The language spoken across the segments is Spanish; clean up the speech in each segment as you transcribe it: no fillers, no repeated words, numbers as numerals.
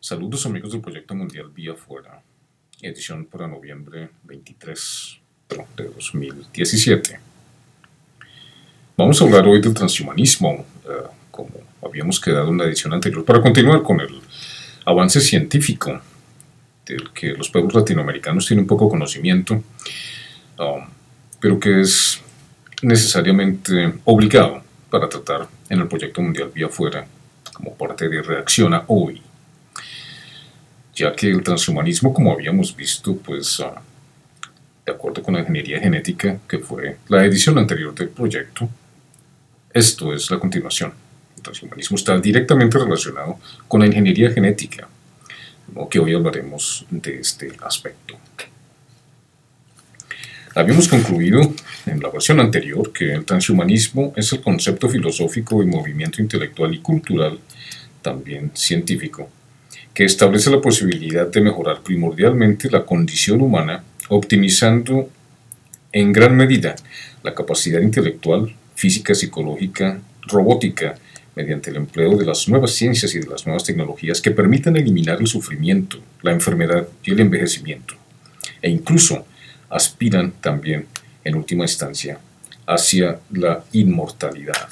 Saludos amigos del Proyecto Mundial Vía Fuera, edición para noviembre 23 de 2017. Vamos a hablar hoy del transhumanismo, como habíamos quedado en la edición anterior, para continuar con el avance científico del que los pueblos latinoamericanos tienen poco conocimiento, pero que es necesariamente obligado para tratar en el Proyecto Mundial Vía Fuera como parte de Reacciona Hoy, ya que el transhumanismo, como habíamos visto, pues de acuerdo con la ingeniería genética, que fue la edición anterior del proyecto, esto es la continuación. El transhumanismo está directamente relacionado con la ingeniería genética, ¿no? Que hoy hablaremos de este aspecto. Habíamos concluido en la versión anterior que el transhumanismo es el concepto filosófico y movimiento intelectual y cultural, también científico, que establece la posibilidad de mejorar primordialmente la condición humana, optimizando en gran medida la capacidad intelectual, física, psicológica, robótica, mediante el empleo de las nuevas ciencias y de las nuevas tecnologías que permitan eliminar el sufrimiento, la enfermedad y el envejecimiento, e incluso aspiran también, en última instancia, hacia la inmortalidad.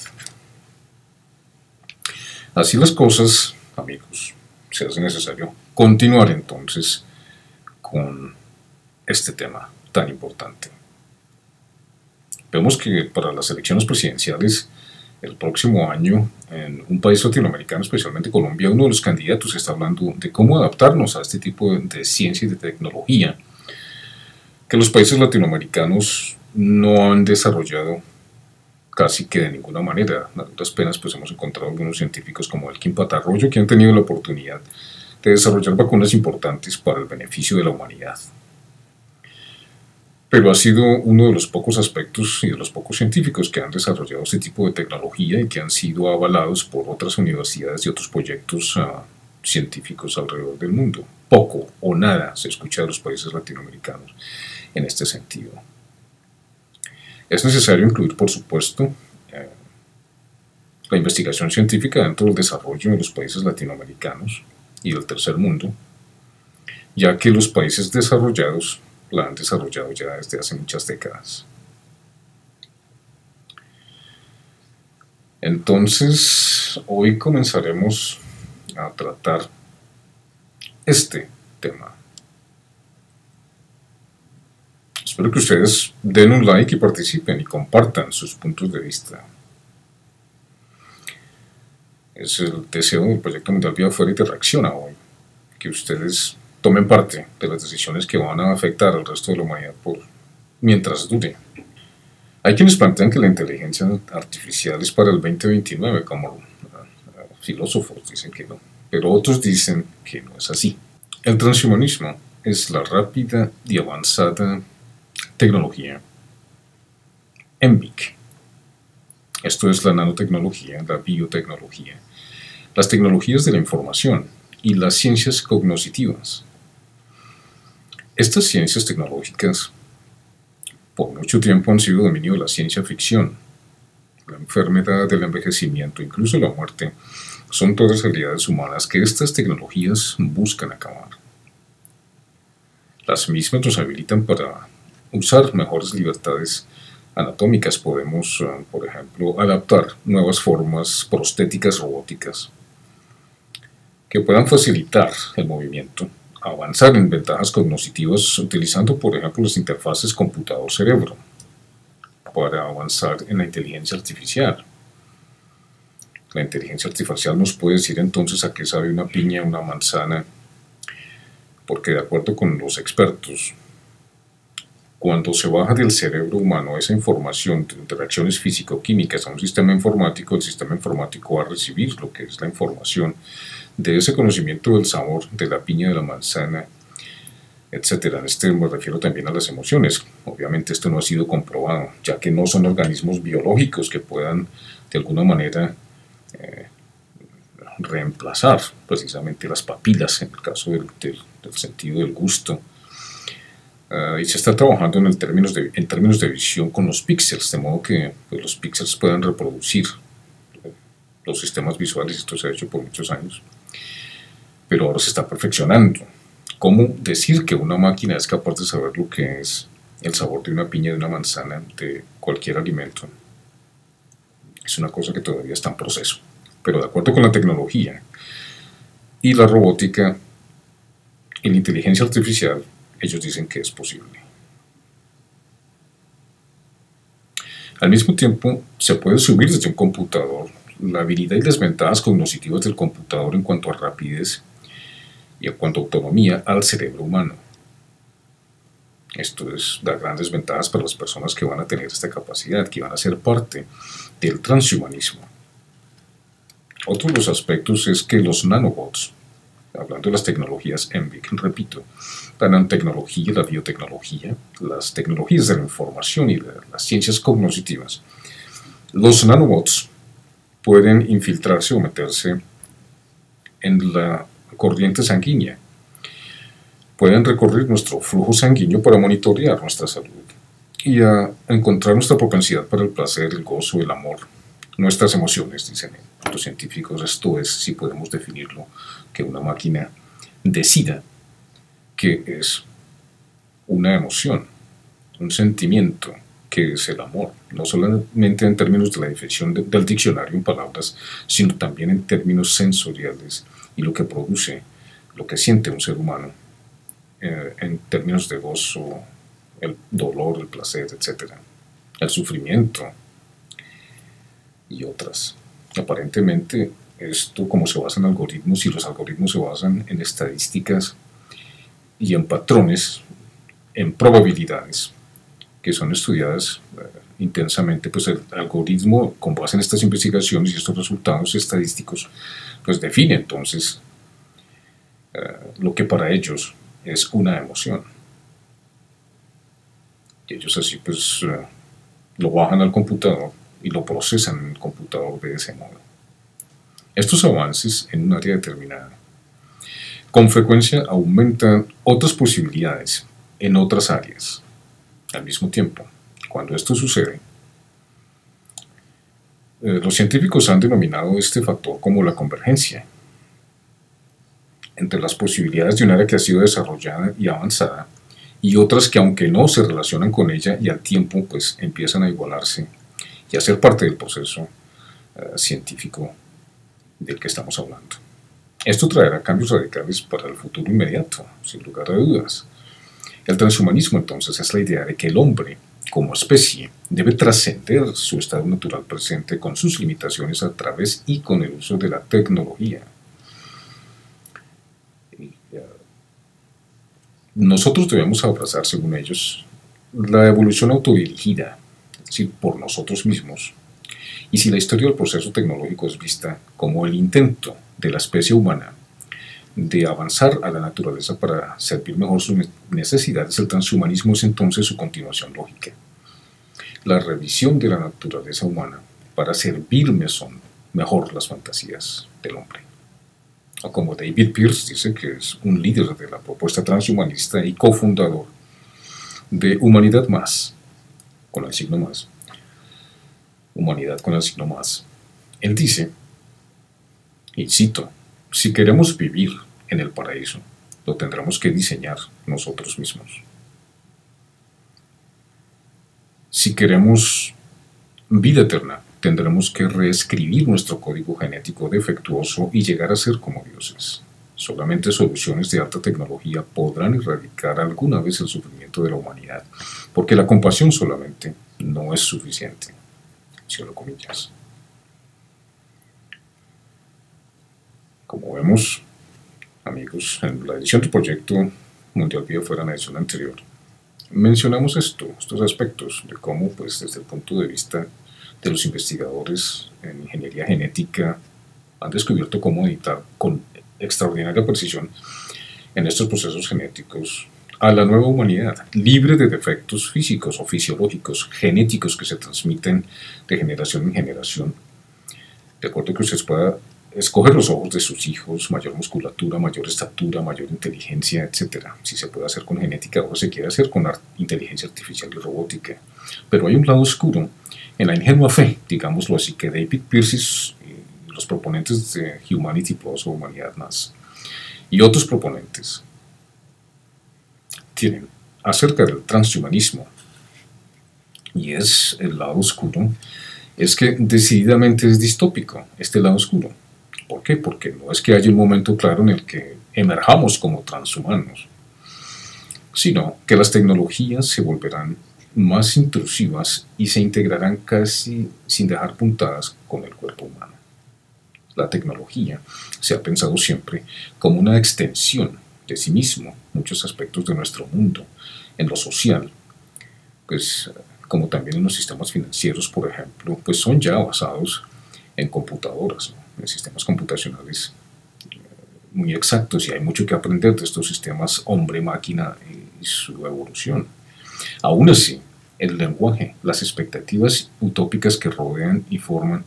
Así las cosas, amigos, se hace necesario continuar entonces con este tema tan importante. Vemos que para las elecciones presidenciales el próximo año en un país latinoamericano, especialmente Colombia, uno de los candidatos está hablando de cómo adaptarnos a este tipo de ciencia y de tecnología que los países latinoamericanos no han desarrollado casi que de ninguna manera. A duras penas pues hemos encontrado algunos científicos como Elkin Patarroyo que han tenido la oportunidad de desarrollar vacunas importantes para el beneficio de la humanidad. Pero ha sido uno de los pocos aspectos y de los pocos científicos que han desarrollado este tipo de tecnología y que han sido avalados por otras universidades y otros proyectos científicos alrededor del mundo. Poco o nada se escucha de los países latinoamericanos en este sentido. Es necesario incluir, por supuesto, la investigación científica dentro del desarrollo de los países latinoamericanos y del tercer mundo, ya que los países desarrollados la han desarrollado ya desde hace muchas décadas. Entonces, hoy comenzaremos a tratar este tema. Espero que ustedes den un like y participen y compartan sus puntos de vista. Es el deseo del Proyecto Mundial Vía Fuera y de Reacciona Hoy, que ustedes tomen parte de las decisiones que van a afectar al resto de la humanidad mientras dure. Hay quienes plantean que la inteligencia artificial es para el 2029, como filósofos dicen que no, pero otros dicen que no es así. El transhumanismo es la rápida y avanzada tecnología ENVIC. Esto es la nanotecnología, la biotecnología, las tecnologías de la información y las ciencias cognitivas. Estas ciencias tecnológicas por mucho tiempo han sido dominio de la ciencia ficción. La enfermedad, el envejecimiento, incluso la muerte, son todas realidades humanas que estas tecnologías buscan acabar. Las mismas nos habilitan para usar mejores libertades anatómicas. Podemos, por ejemplo, adaptar nuevas formas prostéticas robóticas que puedan facilitar el movimiento, avanzar en ventajas cognitivas utilizando, por ejemplo, las interfaces computador-cerebro para avanzar en la inteligencia artificial. La inteligencia artificial nos puede decir entonces a qué sabe una piña, una manzana, porque de acuerdo con los expertos, cuando se baja del cerebro humano esa información de interacciones físico-químicas a un sistema informático, el sistema informático va a recibir lo que es la información de ese conocimiento del sabor, de la piña, de la manzana, etc. En este me refiero también a las emociones. Obviamente esto no ha sido comprobado, ya que no son organismos biológicos que puedan de alguna manera reemplazar precisamente las papilas en el caso del sentido del gusto. Y se está trabajando en términos de visión con los píxeles, de modo que pues, los píxeles puedan reproducir los sistemas visuales. Esto se ha hecho por muchos años. pero ahora se está perfeccionando. ¿Cómo decir que una máquina es capaz de saber lo que es el sabor de una piña, de una manzana, de cualquier alimento? Es una cosa que todavía está en proceso. Pero de acuerdo con la tecnología y la robótica y la inteligencia artificial, ellos dicen que es posible. Al mismo tiempo, se puede subir desde un computador la habilidad y desventajas cognitivas del computador en cuanto a rapidez y en cuanto a autonomía al cerebro humano. Esto da grandes ventajas para las personas que van a tener esta capacidad, que van a ser parte del transhumanismo. Otro de los aspectos es que los nanobots, hablando de las tecnologías ENVIC, repito, la nanotecnología, la biotecnología, las tecnologías de la información y de las ciencias cognitivas, los nanobots pueden infiltrarse o meterse en la corriente sanguínea. Pueden recorrer nuestro flujo sanguíneo para monitorear nuestra salud y a encontrar nuestra propensidad para el placer, el gozo, el amor, nuestras emociones, dicen los científicos. Esto es, si podemos definirlo, que una máquina decida qué es una emoción, un sentimiento, que es el amor, no solamente en términos de la definición del diccionario en palabras, sino también en términos sensoriales y lo que produce, lo que siente un ser humano en términos de gozo, el dolor, el placer, etc. El sufrimiento y otras. Aparentemente, esto como se basa en algoritmos, y los algoritmos se basan en estadísticas y en patrones, en probabilidades, que son estudiadas intensamente, pues el algoritmo, con base en estas investigaciones y estos resultados estadísticos, pues define entonces lo que para ellos es una emoción. Y ellos así pues lo bajan al computador y lo procesan en el computador de ese modo. Estos avances en un área determinada con frecuencia aumentan otras posibilidades en otras áreas. Al mismo tiempo, cuando esto sucede, los científicos han denominado este factor como la convergencia entre las posibilidades de un área que ha sido desarrollada y avanzada y otras que, aunque no se relacionan con ella, y al tiempo pues empiezan a igualarse y a ser parte del proceso científico del que estamos hablando. Esto traerá cambios radicales para el futuro inmediato, sin lugar a dudas. El transhumanismo entonces es la idea de que el hombre, como especie, debe trascender su estado natural presente con sus limitaciones a través y con el uso de la tecnología. Nosotros debemos abrazar, según ellos, la evolución autodirigida, es decir, por nosotros mismos. Y si la historia del proceso tecnológico es vista como el intento de la especie humana de avanzar a la naturaleza para servir mejor sus necesidades, el transhumanismo es entonces su continuación lógica. La revisión de la naturaleza humana para servir mejor las fantasías del hombre. O como David Pearce dice, que es un líder de la propuesta transhumanista y cofundador de Humanidad Más, con el signo más, Humanidad con el signo más. Él dice, y cito, si queremos vivir en el paraíso, lo tendremos que diseñar nosotros mismos. Si queremos vida eterna, tendremos que reescribir nuestro código genético defectuoso y llegar a ser como dioses. Solamente soluciones de alta tecnología podrán erradicar alguna vez el sufrimiento de la humanidad, porque la compasión solamente no es suficiente. Cierro comillas. Como vemos, amigos, en la edición del proyecto Mundial Vida Fuera, en la edición anterior, mencionamos estos aspectos de cómo, pues, desde el punto de vista de los investigadores en ingeniería genética, han descubierto cómo editar con extraordinaria precisión en estos procesos genéticos a la nueva humanidad, libre de defectos físicos o fisiológicos, genéticos que se transmiten de generación en generación, de acuerdo a que usted pueda escoger los ojos de sus hijos, mayor musculatura, mayor estatura, mayor inteligencia, etc. Si se puede hacer con genética, ahora se quiere hacer con inteligencia artificial y robótica. Pero hay un lado oscuro en la ingenua fe, digámoslo así, que David Pearce y los proponentes de Humanity Plus o Humanidad Más y otros proponentes tienen acerca del transhumanismo, y es el lado oscuro, es que decididamente es distópico este lado oscuro. ¿Por qué? Porque no es que haya un momento claro en el que emerjamos como transhumanos, sino que las tecnologías se volverán más intrusivas y se integrarán casi sin dejar puntadas con el cuerpo humano. La tecnología se ha pensado siempre como una extensión de sí mismo, muchos aspectos de nuestro mundo, en lo social, pues como también en los sistemas financieros, por ejemplo, pues son ya basados en computadoras, ¿no? En sistemas computacionales muy exactos, y hay mucho que aprender de estos sistemas hombre-máquina y su evolución. Aún así, el lenguaje, las expectativas utópicas que rodean y forman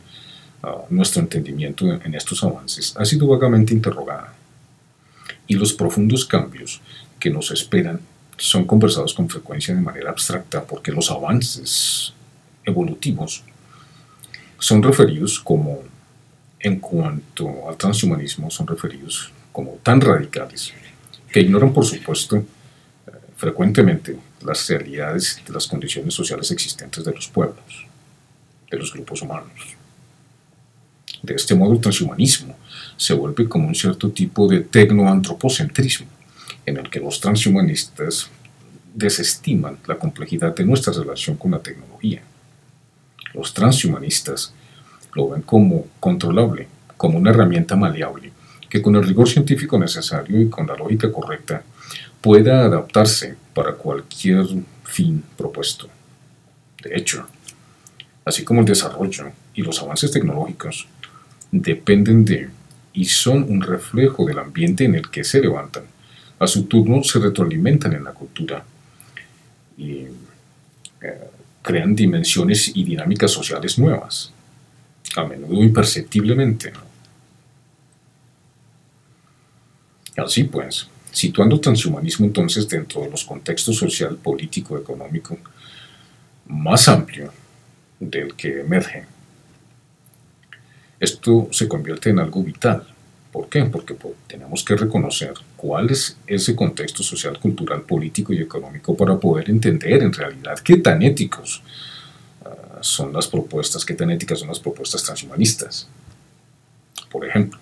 nuestro entendimiento en estos avances ha sido vagamente interrogada, y los profundos cambios que nos esperan son conversados con frecuencia de manera abstracta, porque los avances evolutivos son referidos como, en cuanto al transhumanismo, son referidos como tan radicales que ignoran, por supuesto, frecuentemente las realidades de las condiciones sociales existentes de los pueblos, de los grupos humanos. De este modo, el transhumanismo se vuelve como un cierto tipo de tecnoantropocentrismo, en el que los transhumanistas desestiman la complejidad de nuestra relación con la tecnología. Los transhumanistas lo ven como controlable, como una herramienta maleable, que con el rigor científico necesario y con la lógica correcta pueda adaptarse para cualquier fin propuesto. De hecho, así como el desarrollo y los avances tecnológicos dependen de y son un reflejo del ambiente en el que se levantan, a su turno se retroalimentan en la cultura y crean dimensiones y dinámicas sociales nuevas, a menudo imperceptiblemente, ¿no? Así pues, situando el transhumanismo entonces dentro de los contextos social, político, económico más amplio del que emerge, esto se convierte en algo vital. ¿Por qué? Porque tenemos que reconocer cuál es ese contexto social, cultural, político y económico para poder entender en realidad qué tan éticos son las propuestas, qué tan éticas son las propuestas transhumanistas. Por ejemplo,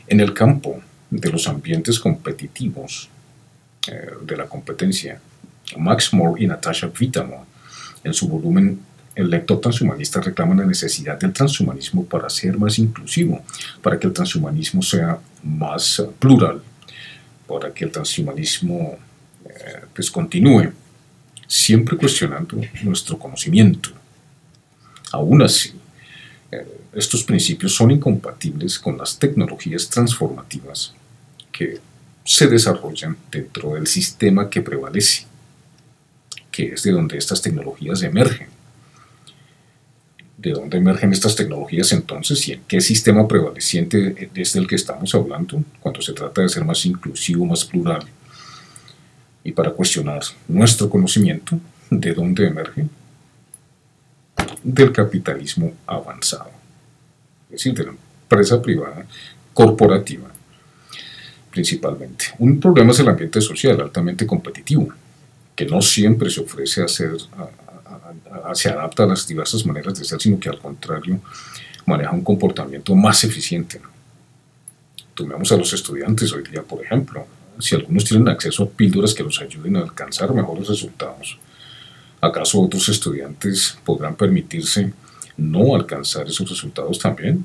en el campo de los ambientes competitivos, de la competencia, Max More y Natasha Vitamo, en su volumen El lector transhumanista, reclama la necesidad del transhumanismo para ser más inclusivo, para que el transhumanismo sea más plural, para que el transhumanismo pues continúe, siempre cuestionando nuestro conocimiento. Aún así, estos principios son incompatibles con las tecnologías transformativas que se desarrollan dentro del sistema que prevalece, que es de donde estas tecnologías emergen. ¿De dónde emergen estas tecnologías entonces y en qué sistema prevaleciente es del que estamos hablando cuando se trata de ser más inclusivo, más plural? Y para cuestionar nuestro conocimiento, ¿de dónde emerge? Del capitalismo avanzado, es decir, de la empresa privada corporativa principalmente. Un problema es el ambiente social altamente competitivo, que no siempre se ofrece a ser se adapta a las diversas maneras de ser, sino que al contrario maneja un comportamiento más eficiente. Tomemos a los estudiantes hoy día, por ejemplo. Si algunos tienen acceso a píldoras que los ayuden a alcanzar mejores resultados, ¿acaso otros estudiantes podrán permitirse no alcanzar esos resultados también?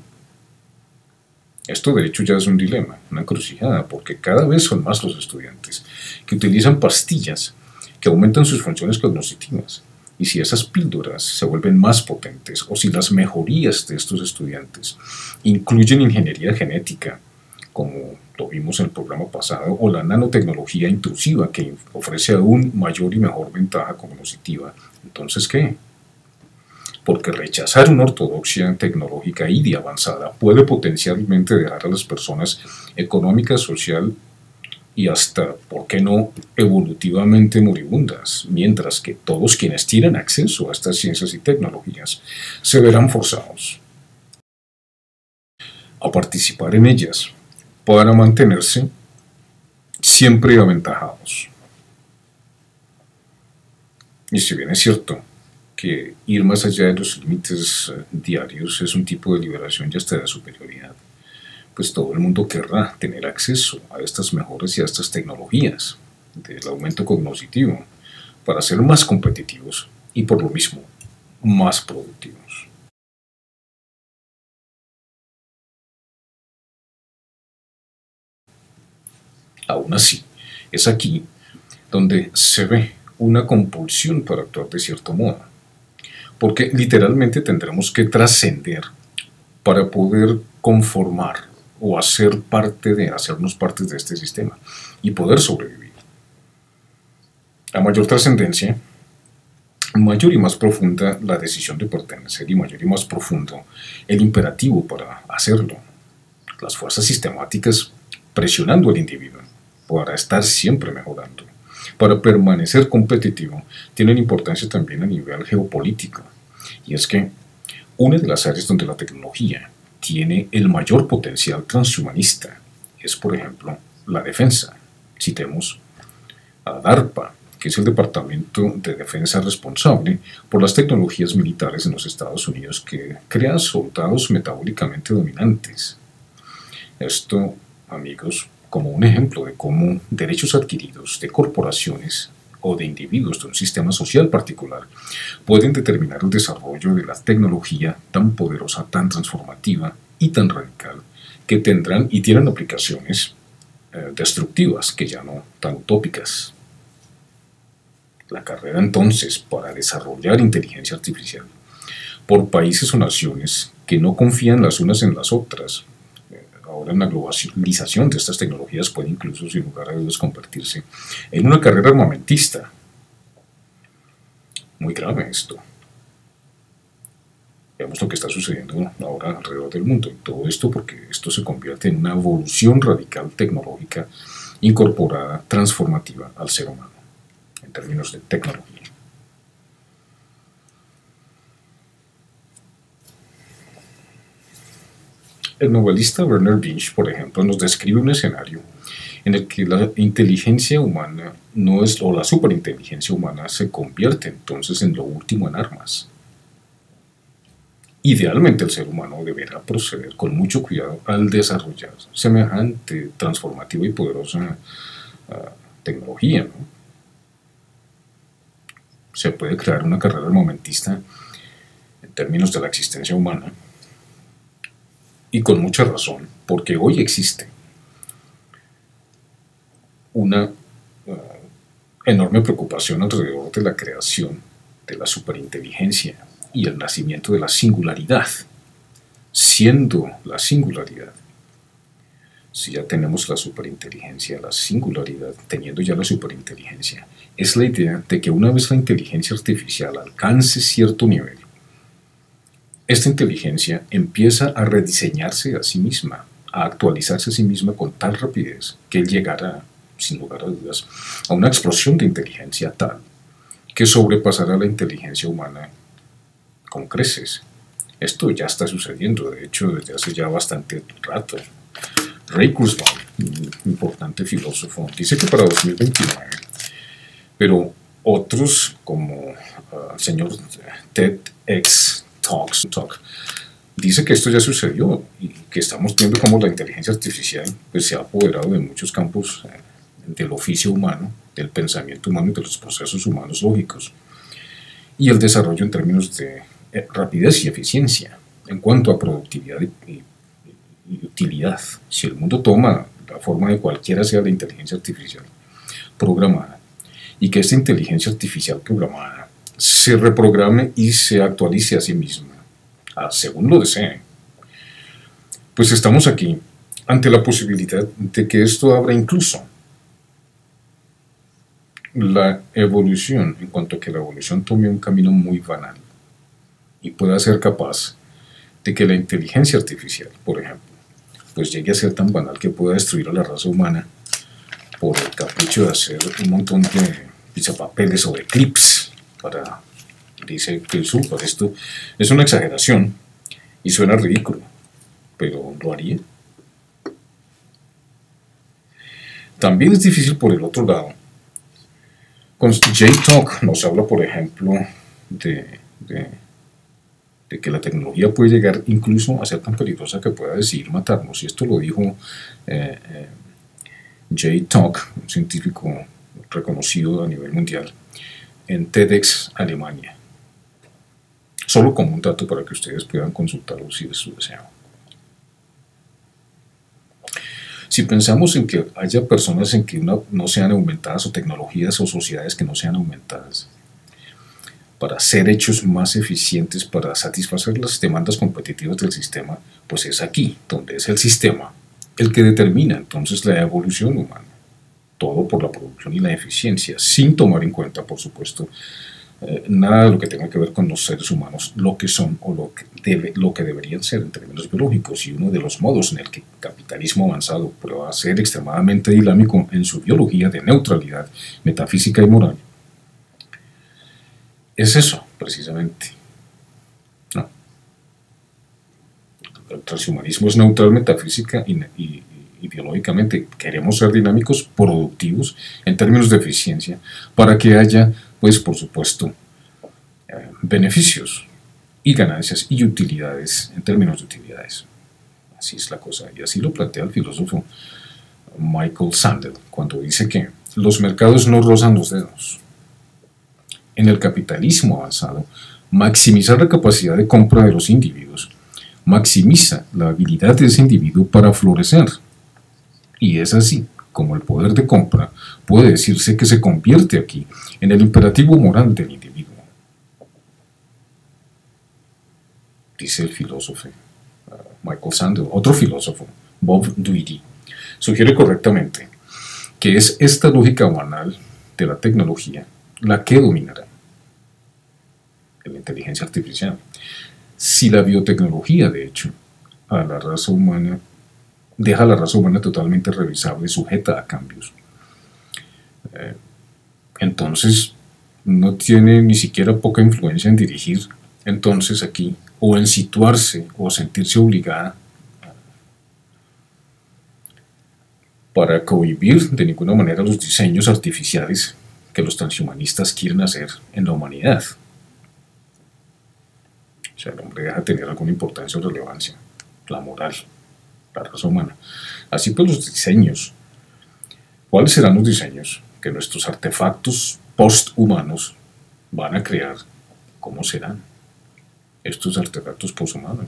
Esto de hecho ya es un dilema, una encrucijada, porque cada vez son más los estudiantes que utilizan pastillas que aumentan sus funciones cognitivas. Y si esas píldoras se vuelven más potentes, o si las mejorías de estos estudiantes incluyen ingeniería genética, como lo vimos en el programa pasado, o la nanotecnología intrusiva que ofrece aún mayor y mejor ventaja cognitiva, entonces ¿qué? Porque rechazar una ortodoxia tecnológica y de avanzada puede potencialmente dejar a las personas económica, social y hasta, ¿por qué no?, evolutivamente moribundas, mientras que todos quienes tienen acceso a estas ciencias y tecnologías se verán forzados a participar en ellas para mantenerse siempre aventajados. Y si bien es cierto que ir más allá de los límites diarios es un tipo de liberación y hasta de superioridad, pues todo el mundo querrá tener acceso a estas mejoras y a estas tecnologías del aumento cognitivo para ser más competitivos y por lo mismo más productivos. Aún así, es aquí donde se ve una compulsión para actuar de cierto modo, porque literalmente tendremos que trascender para poder conformar o hacernos parte de este sistema y poder sobrevivir. A mayor trascendencia, mayor y más profunda la decisión de pertenecer y mayor y más profundo el imperativo para hacerlo. Las fuerzas sistemáticas presionando al individuo para estar siempre mejorando, para permanecer competitivo, tienen importancia también a nivel geopolítico. Y es que una de las áreas donde la tecnología tiene el mayor potencial transhumanista es, por ejemplo, la defensa. Citemos a DARPA, que es el Departamento de Defensa responsable por las tecnologías militares en los Estados Unidos que crea soldados metabólicamente dominantes. Esto, amigos, como un ejemplo de cómo derechos adquiridos de corporaciones o de individuos de un sistema social particular pueden determinar el desarrollo de la tecnología tan poderosa, tan transformativa y tan radical que tendrán y tienen aplicaciones destructivas que ya no tan utópicas. La carrera entonces para desarrollar inteligencia artificial por países o naciones que no confían las unas en las otras. Ahora en la globalización de estas tecnologías puede incluso, sin lugar a dudas, convertirse en una carrera armamentista. Muy grave esto. Veamos lo que está sucediendo ahora alrededor del mundo. Y todo esto porque esto se convierte en una evolución radical tecnológica incorporada, transformativa al ser humano, en términos de tecnología. El novelista Werner Binch, por ejemplo, nos describe un escenario en el que la inteligencia humana no es, o la superinteligencia humana se convierte entonces en lo último en armas. Idealmente el ser humano deberá proceder con mucho cuidado al desarrollar semejante transformativa y poderosa tecnología, ¿no? Se puede crear una carrera armamentista en términos de la existencia humana, y con mucha razón, porque hoy existe una enorme preocupación alrededor de la creación de la superinteligencia y el nacimiento de la singularidad, siendo la singularidad. Si ya tenemos la superinteligencia, la singularidad, teniendo ya la superinteligencia, es la idea de que una vez la inteligencia artificial alcance cierto nivel, esta inteligencia empieza a rediseñarse a sí misma, a actualizarse a sí misma con tal rapidez que llegará, sin lugar a dudas, a una explosión de inteligencia tal que sobrepasará la inteligencia humana con creces. Esto ya está sucediendo, de hecho, desde hace ya bastante rato. Ray Kurzweil, un importante filósofo, dice que para 2029, pero otros como el señor TEDx Talk dice que esto ya sucedió y que estamos viendo cómo la inteligencia artificial pues, se ha apoderado de muchos campos del oficio humano, del pensamiento humano y de los procesos humanos lógicos, y el desarrollo en términos de rapidez y eficiencia en cuanto a productividad y utilidad. Si el mundo toma la forma de cualquiera sea la inteligencia artificial programada, y que esta inteligencia artificial programada se reprograme y se actualice a sí misma, según lo desee, pues estamos aquí ante la posibilidad de que esto abra incluso la evolución, en cuanto a que la evolución tome un camino muy banal y pueda ser capaz de que la inteligencia artificial, por ejemplo, pues llegue a ser tan banal que pueda destruir a la raza humana por el capricho de hacer un montón de pisapapeles o de clips para, dice que esto es una exageración y suena ridículo, pero ¿lo haría? También es difícil por el otro lado. Con J-Talk nos habla, por ejemplo, de que la tecnología puede llegar incluso a ser tan peligrosa que pueda decidir matarnos. Y esto lo dijo J-Talk, un científico reconocido a nivel mundial, en TEDx Alemania. Solo como un dato para que ustedes puedan consultarlo si es su deseo. Si pensamos en que haya personas en que no sean aumentadas, o tecnologías o sociedades que no sean aumentadas, para ser hechos más eficientes, para satisfacer las demandas competitivas del sistema, pues es aquí, donde es el sistema el que determina entonces la evolución humana. Todo por la producción y la eficiencia, sin tomar en cuenta, por supuesto, nada de lo que tenga que ver con los seres humanos, lo que son o lo que deberían ser en términos biológicos. Y uno de los modos en el que el capitalismo avanzado prueba a ser extremadamente dinámico en su biología de neutralidad metafísica y moral es eso, precisamente. No. El transhumanismo es neutral metafísica y ideológicamente. Queremos ser dinámicos, productivos, en términos de eficiencia, para que haya, pues, por supuesto, beneficios y ganancias y utilidades, en términos de utilidades. Así es la cosa, y así lo plantea el filósofo Michael Sandel, cuando dice que los mercados no rozan los dedos. En el capitalismo avanzado, maximizar la capacidad de compra de los individuos maximiza la habilidad de ese individuo para florecer. Y es así como el poder de compra puede decirse que se convierte aquí en el imperativo moral del individuo. Dice el filósofo Michael Sandel. Otro filósofo, Bob Dewey, sugiere correctamente que es esta lógica banal de la tecnología la que dominará la inteligencia artificial. Si la biotecnología, de hecho, a la raza humana deja a la raza humana totalmente revisable, sujeta a cambios, entonces no tiene ni siquiera poca influencia en dirigir entonces aquí, o en situarse o sentirse obligada para cohibir de ninguna manera los diseños artificiales que los transhumanistas quieren hacer en la humanidad. O sea, el hombre deja de tener alguna importancia o relevancia, la moral, la raza humana. Así pues, los diseños. ¿Cuáles serán los diseños que nuestros artefactos posthumanos van a crear? ¿Cómo serán estos artefactos posthumanos?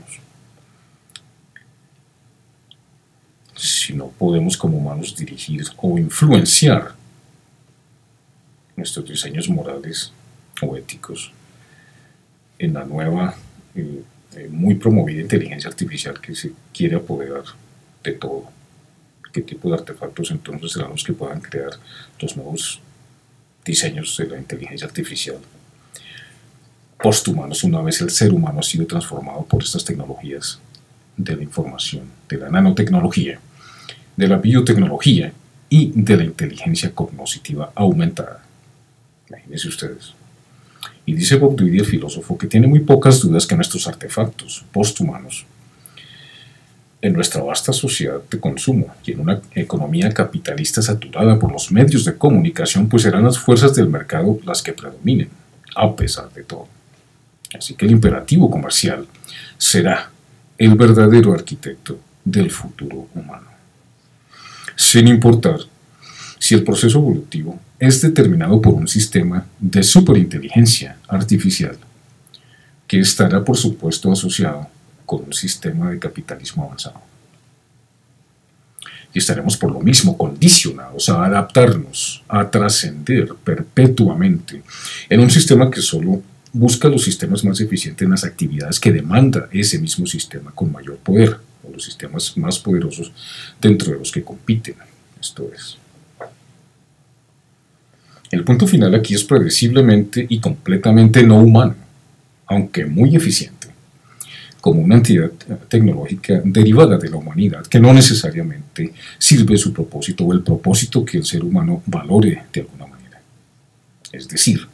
Si no podemos como humanos dirigir o influenciar nuestros diseños morales o éticos en la nueva, muy promovida inteligencia artificial que se quiere apoderar de todo. ¿Qué tipo de artefactos entonces serán los que puedan crear los nuevos diseños de la inteligencia artificial posthumanos, una vez el ser humano ha sido transformado por estas tecnologías de la información, de la nanotecnología, de la biotecnología y de la inteligencia cognitiva aumentada? Imagínense ustedes. Y dice Bob Dewey, el filósofo, que tiene muy pocas dudas que nuestros artefactos posthumanos, en nuestra vasta sociedad de consumo y en una economía capitalista saturada por los medios de comunicación, pues serán las fuerzas del mercado las que predominen, a pesar de todo. Así que el imperativo comercial será el verdadero arquitecto del futuro humano. Sin importar si el proceso evolutivo es determinado por un sistema de superinteligencia artificial que estará, por supuesto, asociado con un sistema de capitalismo avanzado. Y estaremos por lo mismo condicionados a adaptarnos, a trascender perpetuamente en un sistema que solo busca los sistemas más eficientes en las actividades que demanda ese mismo sistema con mayor poder, o los sistemas más poderosos dentro de los que compiten. Esto es. El punto final aquí es predeciblemente y completamente no humano, aunque muy eficiente, como una entidad tecnológica derivada de la humanidad que no necesariamente sirve su propósito o el propósito que el ser humano valore de alguna manera. Es decir,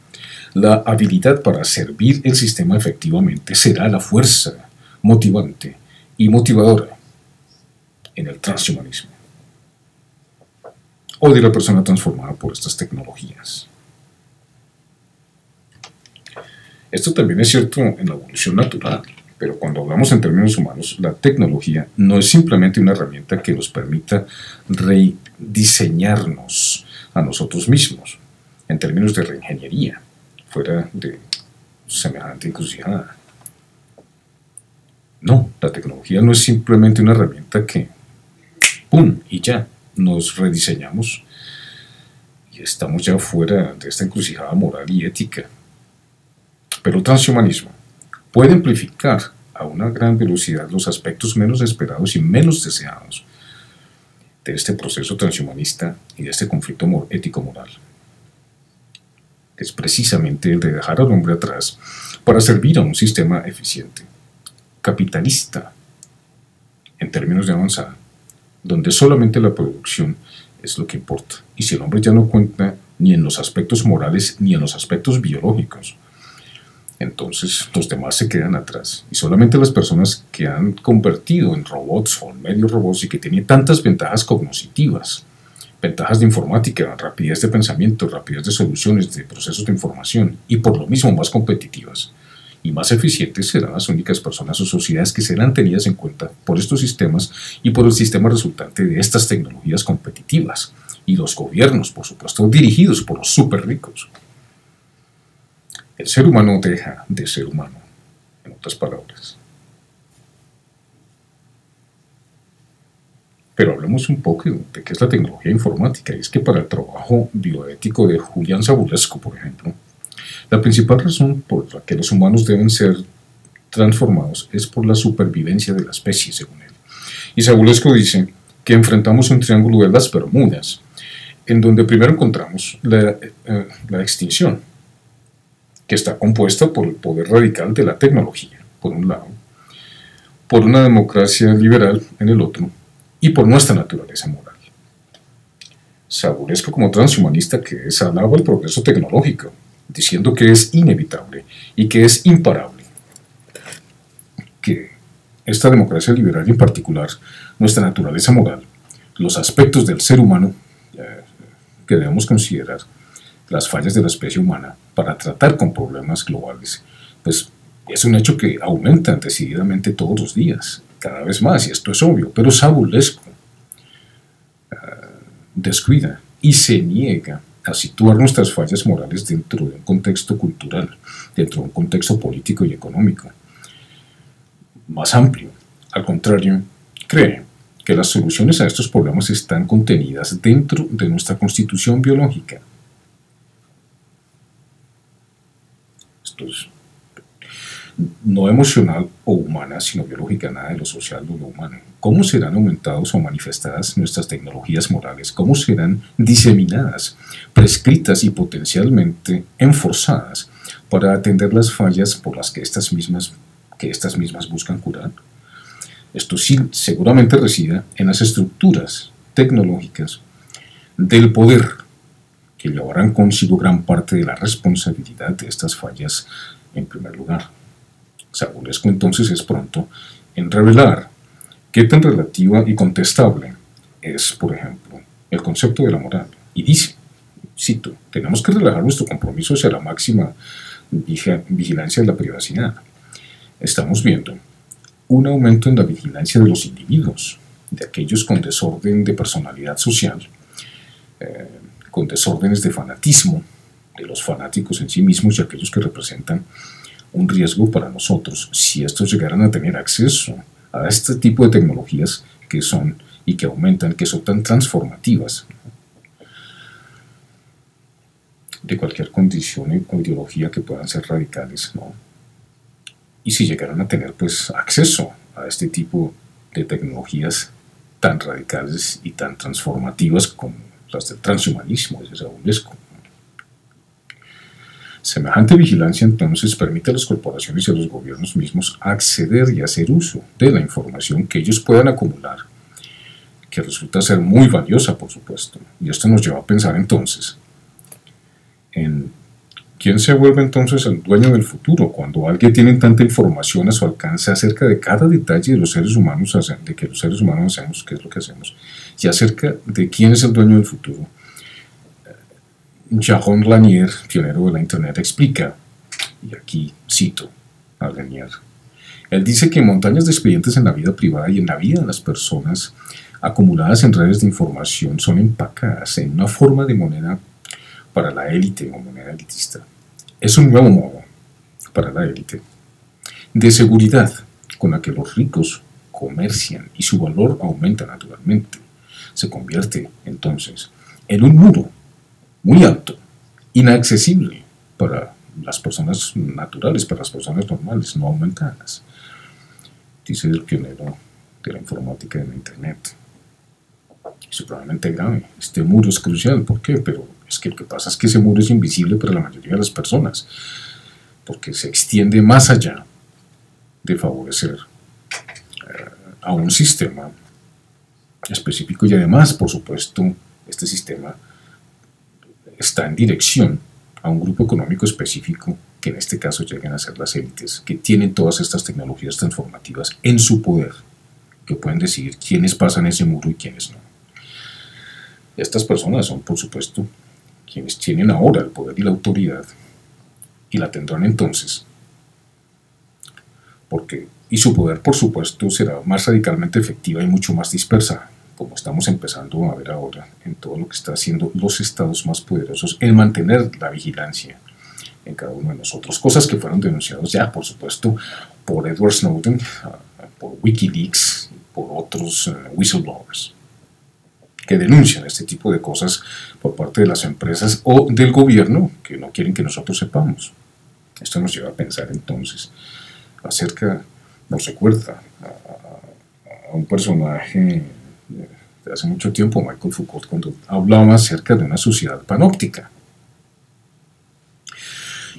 la habilidad para servir el sistema efectivamente será la fuerza motivante y motivadora en el transhumanismo. o de la persona transformada por estas tecnologías. Esto también es cierto en la evolución natural, pero cuando hablamos en términos humanos, la tecnología no es simplemente una herramienta que nos permita rediseñarnos a nosotros mismos, en términos de reingeniería, fuera de semejante encrucijada. No, la tecnología no es simplemente una herramienta que, ¡pum!, y ya, nos rediseñamos y estamos ya fuera de esta encrucijada moral y ética. Pero el transhumanismo puede amplificar a una gran velocidad los aspectos menos esperados y menos deseados de este proceso transhumanista y de este conflicto ético-moral, que es precisamente el de dejar al hombre atrás para servir a un sistema eficiente, capitalista, en términos de avanzada, donde solamente la producción es lo que importa, y si el hombre ya no cuenta ni en los aspectos morales ni en los aspectos biológicos, entonces los demás se quedan atrás, y solamente las personas que han convertido en robots o en medios robots y que tienen tantas ventajas cognitivas, ventajas de informática, rapidez de pensamiento, rapidez de soluciones, de procesos de información, y por lo mismo más competitivas y más eficientes, serán las únicas personas o sociedades que serán tenidas en cuenta por estos sistemas y por el sistema resultante de estas tecnologías competitivas, y los gobiernos, por supuesto, dirigidos por los súper ricos. El ser humano deja de ser humano, en otras palabras. Pero hablemos un poco de qué es la tecnología informática, y es que para el trabajo bioético de Julian Savulescu, por ejemplo, la principal razón por la que los humanos deben ser transformados es por la supervivencia de la especie, según él. Y Savulescu dice que enfrentamos un triángulo de las Bermudas, en donde primero encontramos la extinción, que está compuesta por el poder radical de la tecnología, por un lado, por una democracia liberal en el otro, y por nuestra naturaleza moral. Savulescu, como transhumanista que es, alaba el progreso tecnológico, diciendo que es inevitable y que es imparable, que esta democracia liberal y en particular nuestra naturaleza moral, los aspectos del ser humano que debemos considerar, las fallas de la especie humana para tratar con problemas globales, pues es un hecho que aumenta decididamente todos los días, cada vez más, y esto es obvio, pero Savulescu descuida y se niega a situar nuestras fallas morales dentro de un contexto cultural, dentro de un contexto político y económico más amplio. Al contrario, cree que las soluciones a estos problemas están contenidas dentro de nuestra constitución biológica. Esto es no emocional o humana, sino biológica, nada de lo social o lo humano. ¿Cómo serán aumentadas o manifestadas nuestras tecnologías morales? ¿Cómo serán diseminadas, prescritas y potencialmente enforzadas para atender las fallas por las que estas mismas buscan curar? Esto sí, seguramente reside en las estructuras tecnológicas del poder, que llevarán consigo gran parte de la responsabilidad de estas fallas en primer lugar. Savulescu entonces es pronto en revelar qué tan relativa y contestable es, por ejemplo, el concepto de la moral. Y dice, cito, tenemos que relajar nuestro compromiso hacia la máxima vigilancia de la privacidad. Estamos viendo un aumento en la vigilancia de los individuos, de aquellos con desorden de personalidad social, con desórdenes de fanatismo, de los fanáticos en sí mismos y aquellos que representan un riesgo para nosotros si estos llegaran a tener acceso a este tipo de tecnologías que son y que aumentan, que son tan transformativas de cualquier condición o ideología que puedan ser radicales, ¿no? Y si llegaran a tener pues acceso a este tipo de tecnologías tan radicales y tan transformativas como las del transhumanismo, dice Savulescu. Semejante vigilancia entonces permite a las corporaciones y a los gobiernos mismos acceder y hacer uso de la información que ellos puedan acumular, que resulta ser muy valiosa, por supuesto. Y esto nos lleva a pensar entonces en quién se vuelve entonces el dueño del futuro cuando alguien tiene tanta información a su alcance acerca de cada detalle de los seres humanos, de que los seres humanos hacemos, qué es lo que hacemos, y acerca de quién es el dueño del futuro, Jaron Lanier, pionero de la Internet, explica, y aquí cito a Lanier, él dice que montañas de expedientes en la vida privada y en la vida de las personas acumuladas en redes de información son empacadas en una forma de moneda para la élite o moneda elitista. Es un nuevo modo para la élite de seguridad con la que los ricos comercian y su valor aumenta naturalmente. Se convierte entonces en un muro muy alto, inaccesible para las personas naturales, para las personas normales, no aumentadas. Dice el pionero de la informática y de la Internet. Es supremamente grave. Este muro es crucial. ¿Por qué? Pero es que lo que pasa es que ese muro es invisible para la mayoría de las personas, porque se extiende más allá de favorecer a un sistema específico y además, por supuesto, este sistema está en dirección a un grupo económico específico que en este caso llegan a ser las élites, que tienen todas estas tecnologías transformativas en su poder, que pueden decidir quiénes pasan ese muro y quiénes no. Estas personas son, por supuesto, quienes tienen ahora el poder y la autoridad, y la tendrán entonces, y su poder, por supuesto, será más radicalmente efectiva y mucho más dispersa, como estamos empezando a ver ahora en todo lo que están haciendo los estados más poderosos en mantener la vigilancia en cada uno de nosotros, cosas que fueron denunciadas ya, por supuesto, por Edward Snowden, por Wikileaks, por otros whistleblowers, que denuncian este tipo de cosas por parte de las empresas o del gobierno que no quieren que nosotros sepamos. Esto nos lleva a pensar entonces acerca, nos recuerda a un personaje de hace mucho tiempo, Michael Foucault, cuando hablaba acerca de una sociedad panóptica.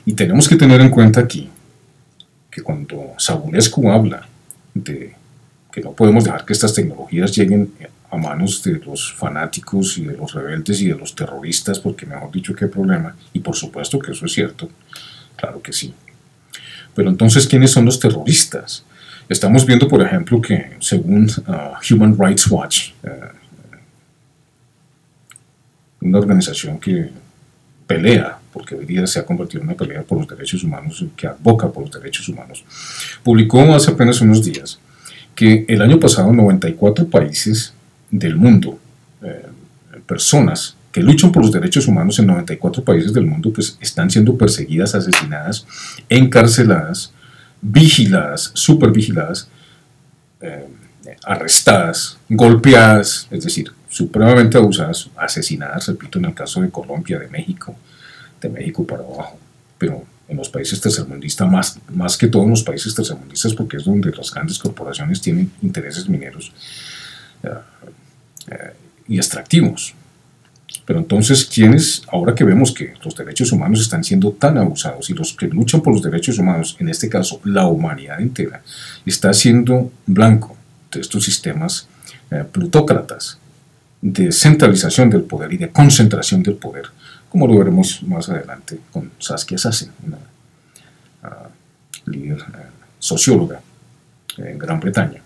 Y tenemos que tener en cuenta aquí que cuando Savulescu habla de que no podemos dejar que estas tecnologías lleguen a manos de los fanáticos y de los rebeldes y de los terroristas, porque mejor dicho, qué problema, y por supuesto que eso es cierto, claro que sí. Pero entonces, ¿quiénes son los terroristas? Estamos viendo, por ejemplo, que según Human Rights Watch, una organización que pelea, porque hoy día se ha convertido en una pelea por los derechos humanos, que advoca por los derechos humanos, publicó hace apenas unos días que el año pasado 94 países del mundo, personas que luchan por los derechos humanos en 94 países del mundo, pues están siendo perseguidas, asesinadas, encarceladas, vigiladas, supervigiladas, arrestadas, golpeadas, es decir, supremamente abusadas, asesinadas, repito, en el caso de Colombia, de México para abajo, pero en los países tercermundistas, más que todo en los países tercermundistas, porque es donde las grandes corporaciones tienen intereses mineros y extractivos. Pero entonces, ¿quiénes, ahora que vemos que los derechos humanos están siendo tan abusados y los que luchan por los derechos humanos, en este caso la humanidad entera, está siendo blanco de estos sistemas plutócratas de centralización del poder y de concentración del poder, como lo veremos más adelante con Saskia Sassen, una líder socióloga en Gran Bretaña,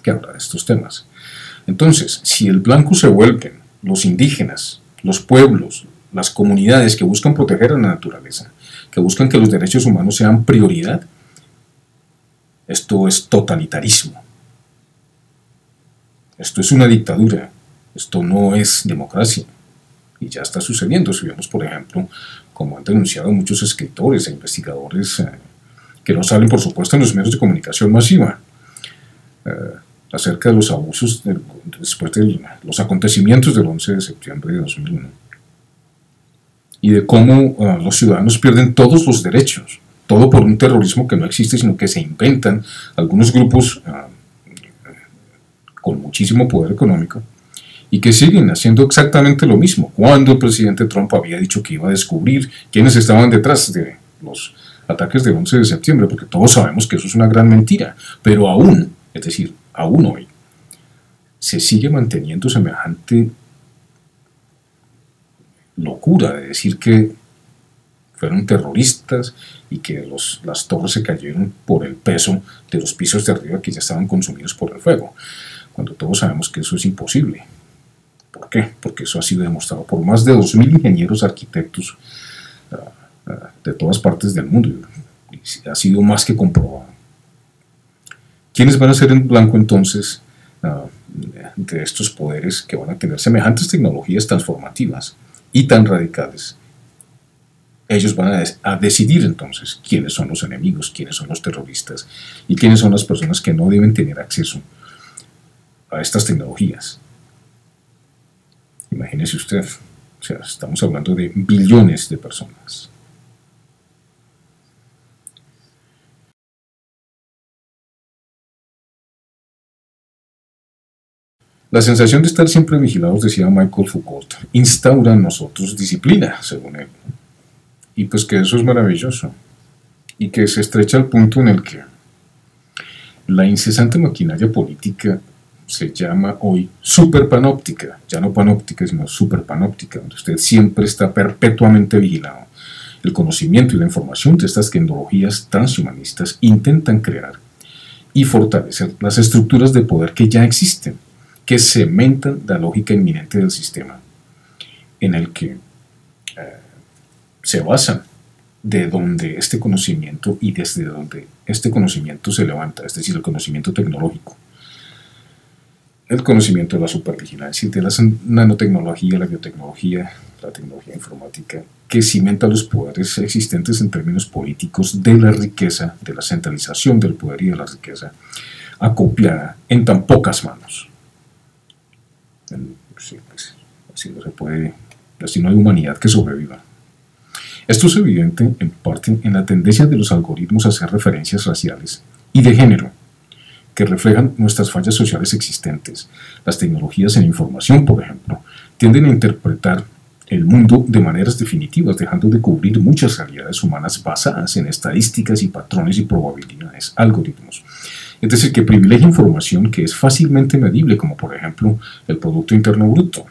que habla de estos temas. Entonces, si el blanco se vuelven los indígenas, los pueblos, las comunidades que buscan proteger a la naturaleza, que buscan que los derechos humanos sean prioridad, esto es totalitarismo. Esto es una dictadura. Esto no es democracia. Y ya está sucediendo. Si vemos, por ejemplo, como han denunciado muchos escritores e investigadores que no salen, por supuesto, en los medios de comunicación masiva, acerca de los abusos después de los acontecimientos del 11 de septiembre de 2001 y de cómo los ciudadanos pierden todos los derechos, todo por un terrorismo que no existe, sino que se inventan algunos grupos con muchísimo poder económico y que siguen haciendo exactamente lo mismo, cuando el presidente Trump había dicho que iba a descubrir quiénes estaban detrás de los ataques del 11 de septiembre, porque todos sabemos que eso es una gran mentira, pero aún, es decir, aún hoy, se sigue manteniendo semejante locura de decir que fueron terroristas y que las torres se cayeron por el peso de los pisos de arriba que ya estaban consumidos por el fuego, cuando todos sabemos que eso es imposible. ¿Por qué? Porque eso ha sido demostrado por más de 2000 ingenieros arquitectos de todas partes del mundo, y ha sido más que comprobado. ¿Quiénes van a ser en blanco entonces de estos poderes que van a tener semejantes tecnologías transformativas y tan radicales? Ellos van a decidir entonces quiénes son los enemigos, quiénes son los terroristas y quiénes son las personas que no deben tener acceso a estas tecnologías. Imagínese usted, o sea, estamos hablando de billones de personas. La sensación de estar siempre vigilados, decía Michael Foucault, instaura en nosotros disciplina, según él. Y pues que eso es maravilloso. Y que se estrecha al punto en el que la incesante maquinaria política se llama hoy superpanóptica, ya no panóptica, sino superpanóptica, donde usted siempre está perpetuamente vigilado. El conocimiento y la información de estas tecnologías transhumanistas intentan crear y fortalecer las estructuras de poder que ya existen, que cementan la lógica inminente del sistema, en el que se basan de donde este conocimiento y desde donde este conocimiento se levanta, es decir, el conocimiento tecnológico, el conocimiento de la supervigilancia, de la nanotecnología, la biotecnología, la tecnología informática, que cimenta los poderes existentes en términos políticos de la riqueza, de la centralización del poder y de la riqueza, acopiada en tan pocas manos. Sí, pues, así no se puede, así no hay humanidad que sobreviva. Esto es evidente en parte en la tendencia de los algoritmos a hacer referencias raciales y de género, que reflejan nuestras fallas sociales existentes. Las tecnologías en información, por ejemplo, tienden a interpretar el mundo de maneras definitivas, dejando de cubrir muchas realidades humanas basadas en estadísticas y patrones y probabilidades, algoritmos. Es decir, que privilegia información que es fácilmente medible, como por ejemplo el Producto Interno Bruto,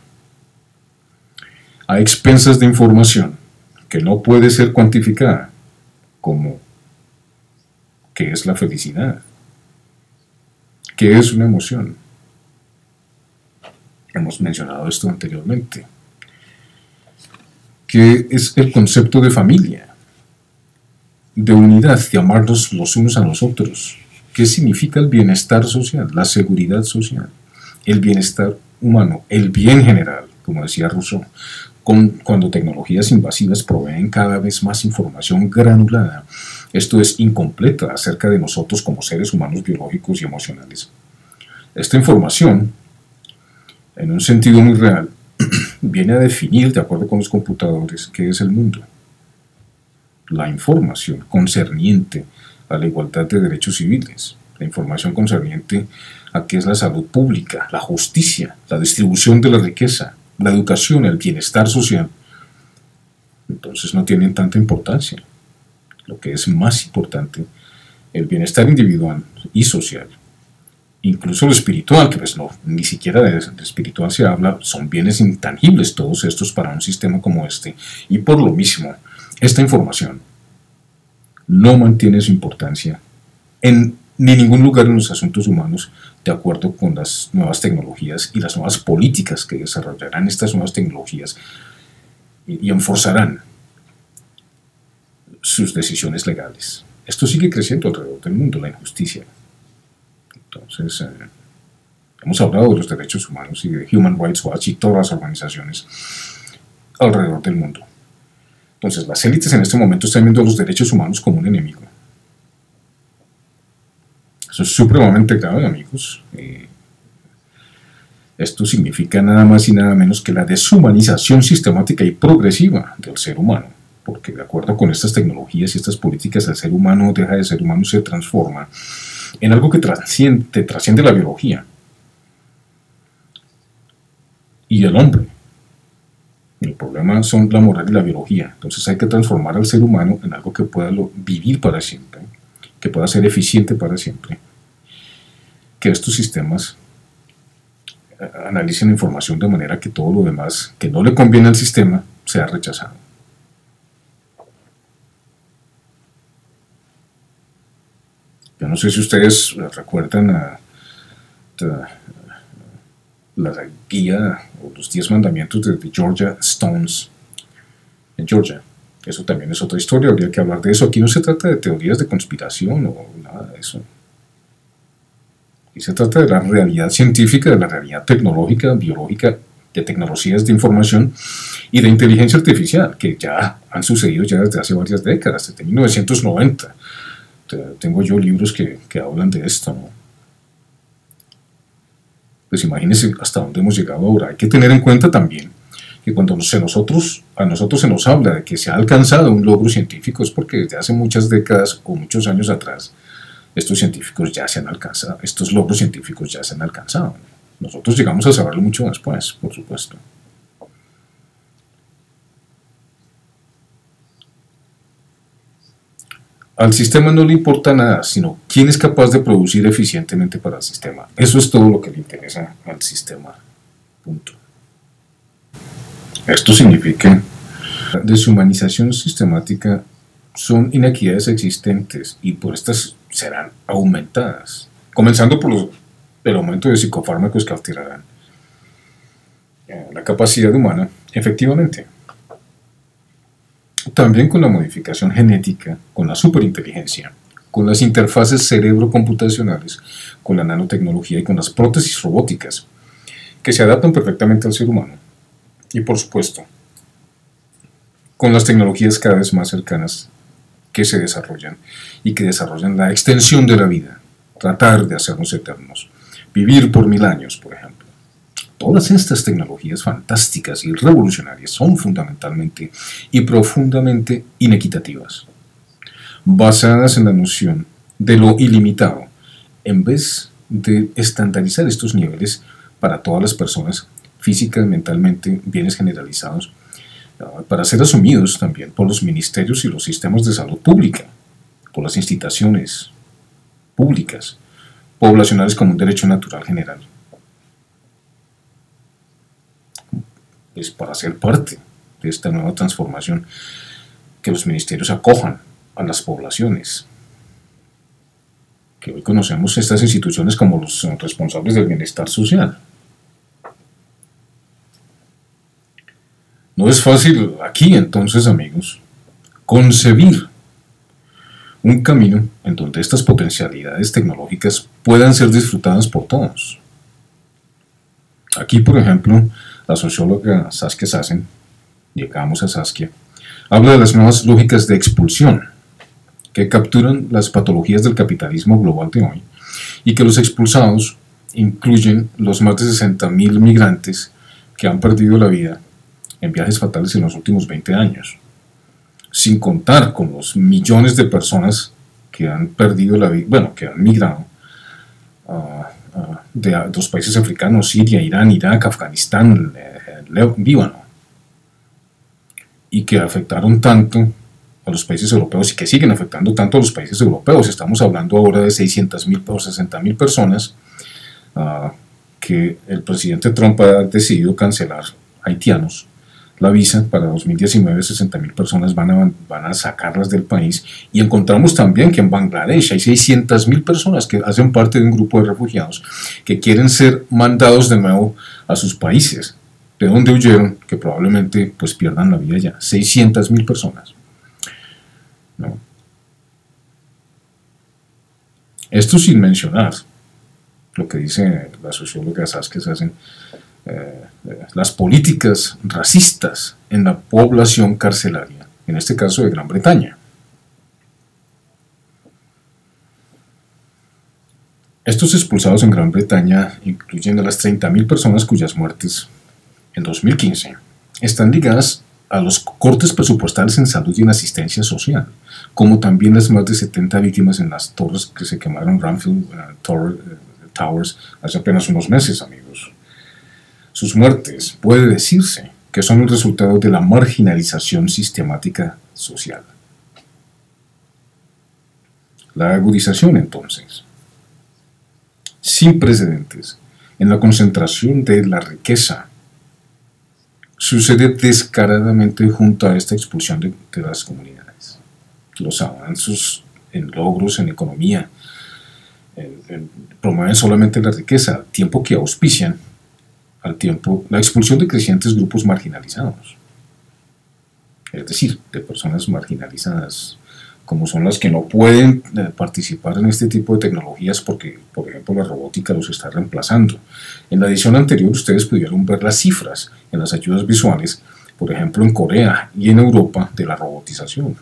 a expensas de información que no puede ser cuantificada, como qué es la felicidad, qué es una emoción. Hemos mencionado esto anteriormente. ¿Qué es el concepto de familia, de unidad, de amarnos los unos a los otros? ¿Qué significa el bienestar social, la seguridad social, el bienestar humano, el bien general, como decía Rousseau, cuando tecnologías invasivas proveen cada vez más información granulada? Esto es incompleta acerca de nosotros como seres humanos biológicos y emocionales. Esta información, en un sentido muy real, viene a definir, de acuerdo con los computadores, qué es el mundo. La información concerniente a la igualdad de derechos civiles, la información concerniente a qué es la salud pública, la justicia, la distribución de la riqueza, la educación, el bienestar social, entonces no tienen tanta importancia. Lo que es más importante, el bienestar individual y social, incluso lo espiritual, que pues no, ni siquiera de espiritual se habla, son bienes intangibles todos estos para un sistema como este, y por lo mismo, esta información no mantiene su importancia en ni ningún lugar en los asuntos humanos, de acuerdo con las nuevas tecnologías y las nuevas políticas que desarrollarán estas nuevas tecnologías y enforzarán sus decisiones legales. Esto sigue creciendo alrededor del mundo, la injusticia. Entonces, hemos hablado de los derechos humanos y de Human Rights Watch y todas las organizaciones alrededor del mundo. Entonces, las élites en este momento están viendo a los derechos humanos como un enemigo. Eso es supremamente grave, amigos. Esto significa nada más y nada menos que la deshumanización sistemática y progresiva del ser humano, porque de acuerdo con estas tecnologías y estas políticas, el ser humano deja de ser humano y se transforma en algo que trasciende la biología y el hombre. El problema son la moral y la biología. Entonces hay que transformar al ser humano en algo que pueda vivir para siempre, que pueda ser eficiente para siempre. Que estos sistemas analicen la información de manera que todo lo demás que no le conviene al sistema sea rechazado. Yo no sé si ustedes recuerdan la guía o los 10 mandamientos de Georgia Stones en Georgia. Eso también es otra historia, habría que hablar de eso. Aquí no se trata de teorías de conspiración o nada de eso. Aquí se trata de la realidad científica, de la realidad tecnológica, biológica, de tecnologías de información y de inteligencia artificial, que ya han sucedido ya desde hace varias décadas, desde 1990. Tengo yo libros que hablan de esto, ¿no? Pues imagínense hasta dónde hemos llegado ahora. Hay que tener en cuenta también que cuando a nosotros se nos habla de que se ha alcanzado un logro científico es porque desde hace muchas décadas o muchos años atrás estos logros científicos ya se han alcanzado. Nosotros llegamos a saberlo mucho después, por supuesto. Al sistema no le importa nada, sino quién es capaz de producir eficientemente para el sistema. Eso es todo lo que le interesa al sistema. Punto. Esto significa que la deshumanización sistemática son inequidades existentes y por estas serán aumentadas, comenzando por el aumento de psicofármacos que alterarán la capacidad humana, efectivamente. También con la modificación genética, con la superinteligencia, con las interfaces cerebro-computacionales, con la nanotecnología y con las prótesis robóticas, que se adaptan perfectamente al ser humano. Y por supuesto, con las tecnologías cada vez más cercanas que se desarrollan y que desarrollan la extensión de la vida, tratar de hacernos eternos, vivir por 1000 años, por ejemplo. Todas estas tecnologías fantásticas y revolucionarias son fundamentalmente y profundamente inequitativas, basadas en la noción de lo ilimitado, en vez de estandarizar estos niveles para todas las personas físicas, mentalmente, bienes generalizados, para ser asumidos también por los ministerios y los sistemas de salud pública, por las instituciones públicas, poblacionales como un derecho natural general. Es para ser parte de esta nueva transformación que los ministerios acojan a las poblaciones, que hoy conocemos estas instituciones como los responsables del bienestar social. No es fácil aquí entonces, amigos, concebir un camino en donde estas potencialidades tecnológicas puedan ser disfrutadas por todos. Aquí, por ejemplo, la socióloga Saskia Sassen, llegamos a Saskia, habla de las nuevas lógicas de expulsión que capturan las patologías del capitalismo global de hoy y que los expulsados incluyen los más de 60.000 migrantes que han perdido la vida en viajes fatales en los últimos 20 años, sin contar con los millones de personas que han perdido la vida, bueno, que han migrado de los países africanos, Siria, Irán, Irak, Afganistán, Líbano, y que afectaron tanto a los países europeos y que siguen afectando tanto a los países europeos. Estamos hablando ahora de 600.000 o 60.000 personas que el presidente Trump ha decidido cancelar, haitianos, la visa para 2019. 60.000 personas van a sacarlas del país, y encontramos también que en Bangladesh hay 600.000 personas que hacen parte de un grupo de refugiados que quieren ser mandados de nuevo a sus países de donde huyeron, que probablemente pues pierdan la vida ya. 600.000 personas, ¿no? Esto sin mencionar lo que dice la socióloga Saskia Sassen, las políticas racistas en la población carcelaria, en este caso de Gran Bretaña. Estos expulsados en Gran Bretaña incluyen a las 30.000 personas cuyas muertes en 2015 están ligadas a los cortes presupuestales en salud y en asistencia social, como también las más de 70 víctimas en las torres que se quemaron, Ramfield Towers, hace apenas unos meses, amigos. Sus muertes puede decirse que son el resultado de la marginalización sistemática social. La agudización, entonces, sin precedentes en la concentración de la riqueza sucede descaradamente junto a esta expulsión de las comunidades. Los avances en logros en economía promueven solamente la riqueza, al tiempo que auspician al tiempo la expulsión de crecientes grupos marginalizados, es decir, de personas marginalizadas, como son las que no pueden participar en este tipo de tecnologías porque, por ejemplo, la robótica los está reemplazando. En la edición anterior ustedes pudieron ver las cifras en las ayudas visuales, por ejemplo, en Corea y en Europa, de la robotización.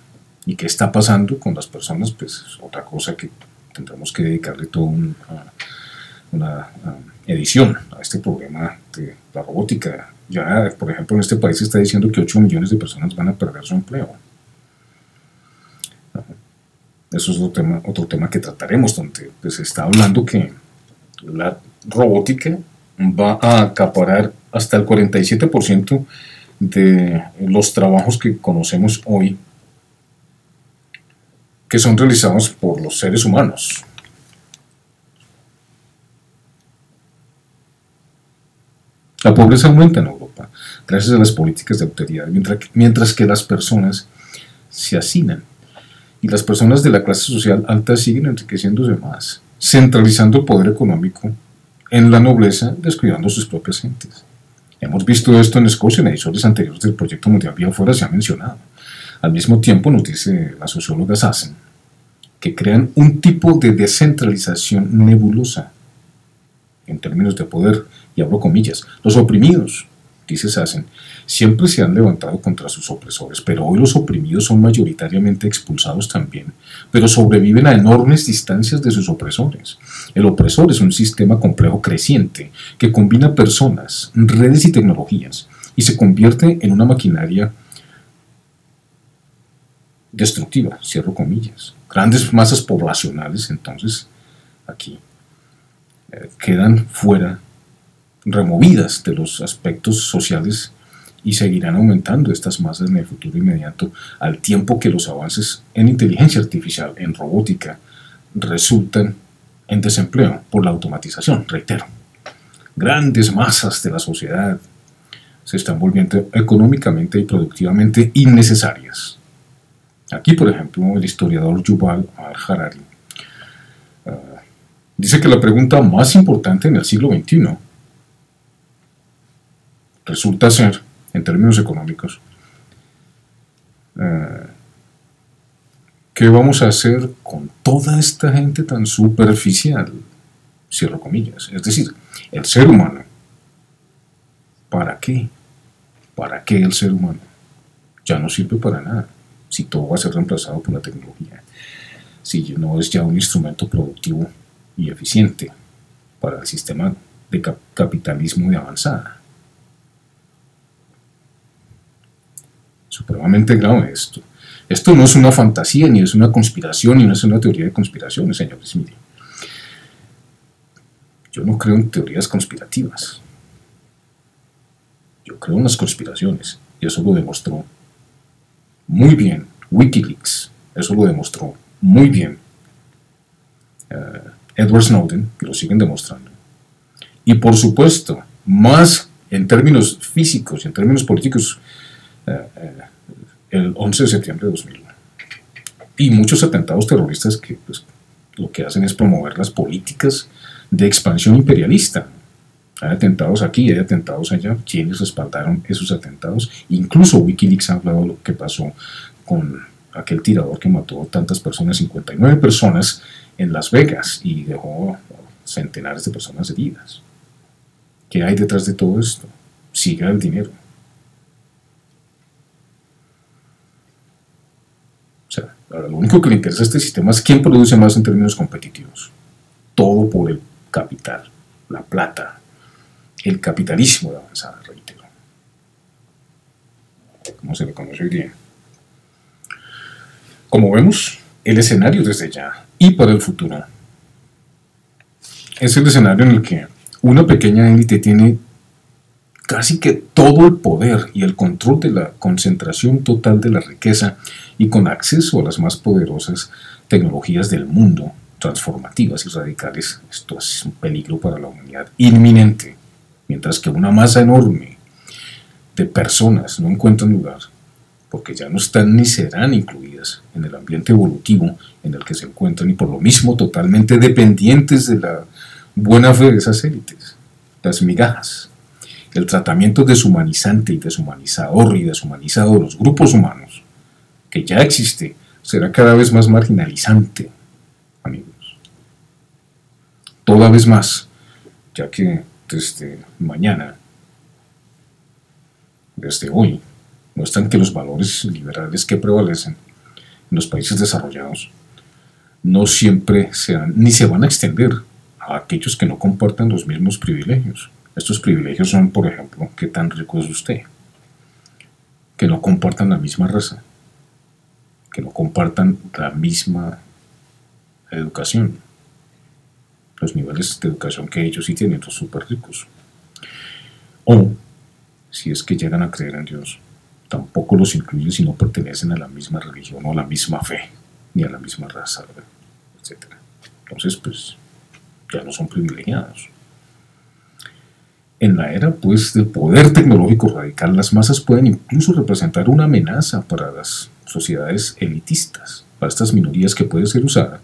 ¿Y qué está pasando con las personas? Pues es otra cosa que tendremos que dedicarle toda una edición a este problema de la robótica. Ya, por ejemplo, en este país se está diciendo que 8 millones de personas van a perder su empleo. Eso es otro tema que trataremos, donde pues, se está hablando que la robótica va a acaparar hasta el 47% de los trabajos que conocemos hoy, que son realizados por los seres humanos. La pobreza aumenta en Europa gracias a las políticas de austeridad, mientras que las personas se hacinan. Y las personas de la clase social alta siguen enriqueciéndose más, centralizando el poder económico en la nobleza, descuidando sus propias gentes. Hemos visto esto en Escocia, en ediciones anteriores del Proyecto Mundial Vía Afuera se ha mencionado. Al mismo tiempo, nos dice la socióloga Sassen, que crean un tipo de descentralización nebulosa en términos de poder, y abro comillas, los oprimidos, dice Sassen, siempre se han levantado contra sus opresores, pero hoy los oprimidos son mayoritariamente expulsados también, pero sobreviven a enormes distancias de sus opresores. El opresor es un sistema complejo creciente que combina personas, redes y tecnologías y se convierte en una maquinaria destructiva, cierro comillas. Grandes masas poblacionales, entonces, aquí quedan fuera, removidas de los aspectos sociales y seguirán aumentando estas masas en el futuro inmediato, al tiempo que los avances en inteligencia artificial, en robótica, resultan en desempleo por la automatización, reitero. Grandes masas de la sociedad se están volviendo económicamente y productivamente innecesarias. Aquí, por ejemplo, el historiador Yuval al-Harari dice que la pregunta más importante en el siglo XXI resulta ser, en términos económicos, ¿qué vamos a hacer con toda esta gente tan superficial? Cierro comillas. Es decir, el ser humano. ¿Para qué? ¿Para qué el ser humano? Ya no sirve para nada, si todo va a ser reemplazado por la tecnología. Si no es ya un instrumento productivo y eficiente para el sistema de capitalismo de avanzada. Supremamente grave esto. Esto no es una fantasía, ni es una conspiración, ni no es una teoría de conspiraciones, señores. Miren, yo no creo en teorías conspirativas. Yo creo en las conspiraciones, y eso lo demostró muy bien Wikileaks, eso lo demostró muy bien Edward Snowden, que lo siguen demostrando. Y por supuesto, más en términos físicos y en términos políticos, el 11 de septiembre de 2001. Y muchos atentados terroristas que pues, lo que hacen es promover las políticas de expansión imperialista. Hay atentados aquí, hay atentados allá. ¿Quiénes respaldaron esos atentados? Incluso Wikileaks ha hablado de lo que pasó con aquel tirador que mató a tantas personas, 59 personas en Las Vegas, y dejó centenares de personas heridas. ¿Qué hay detrás de todo esto? Siga el dinero. O sea, ahora, lo único que le interesa a este sistema es quién produce más en términos competitivos. Todo por el capital, la plata, el capitalismo de avanzada, reitero. Como se le conoce hoy día. Como vemos, el escenario desde ya y para el futuro es el escenario en el que una pequeña élite tiene casi que todo el poder y el control de la concentración total de la riqueza y con acceso a las más poderosas tecnologías del mundo, transformativas y radicales. Esto es un peligro para la humanidad inminente, mientras que una masa enorme de personas no encuentran lugar, porque ya no están ni serán incluidas en el ambiente evolutivo en el que se encuentran y por lo mismo totalmente dependientes de la buena fe de esas élites, las migajas. el tratamiento deshumanizante y deshumanizador y deshumanizado de los grupos humanos, que ya existe, será cada vez más marginalizante, amigos. Toda vez más, ya que desde mañana, desde hoy, muestran que los valores liberales que prevalecen en los países desarrollados no siempre ni se van a extender a aquellos que no compartan los mismos privilegios. Estos privilegios son, por ejemplo, qué tan rico es usted, que no compartan la misma raza, que no compartan la misma educación, los niveles de educación que ellos sí tienen, los súper ricos. O, si es que llegan a creer en Dios, tampoco los incluye si no pertenecen a la misma religión o a la misma fe, ni a la misma raza, etc. Entonces, pues, ya no son privilegiados. En la era, pues, del poder tecnológico radical, las masas pueden incluso representar una amenaza para las sociedades elitistas, para estas minorías que puede ser usada,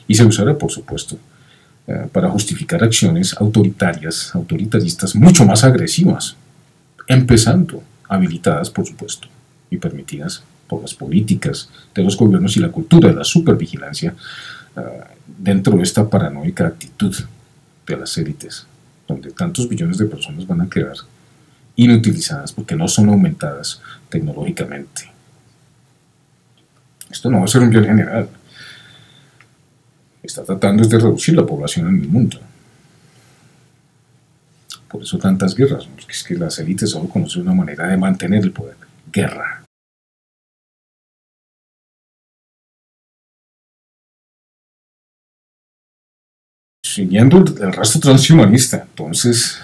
y se usará, por supuesto, para justificar acciones autoritaristas mucho más agresivas, empezando habilitadas, por supuesto, y permitidas por las políticas de los gobiernos y la cultura de la supervigilancia dentro de esta paranoica actitud de las élites, donde tantos billones de personas van a quedar inutilizadas porque no son aumentadas tecnológicamente. Esto no va a ser un bien general. Está tratando de reducir la población en el mundo. Por eso tantas guerras, porque es que las élites solo conocen una manera de mantener el poder: guerra. Siguiendo el rastro transhumanista, entonces,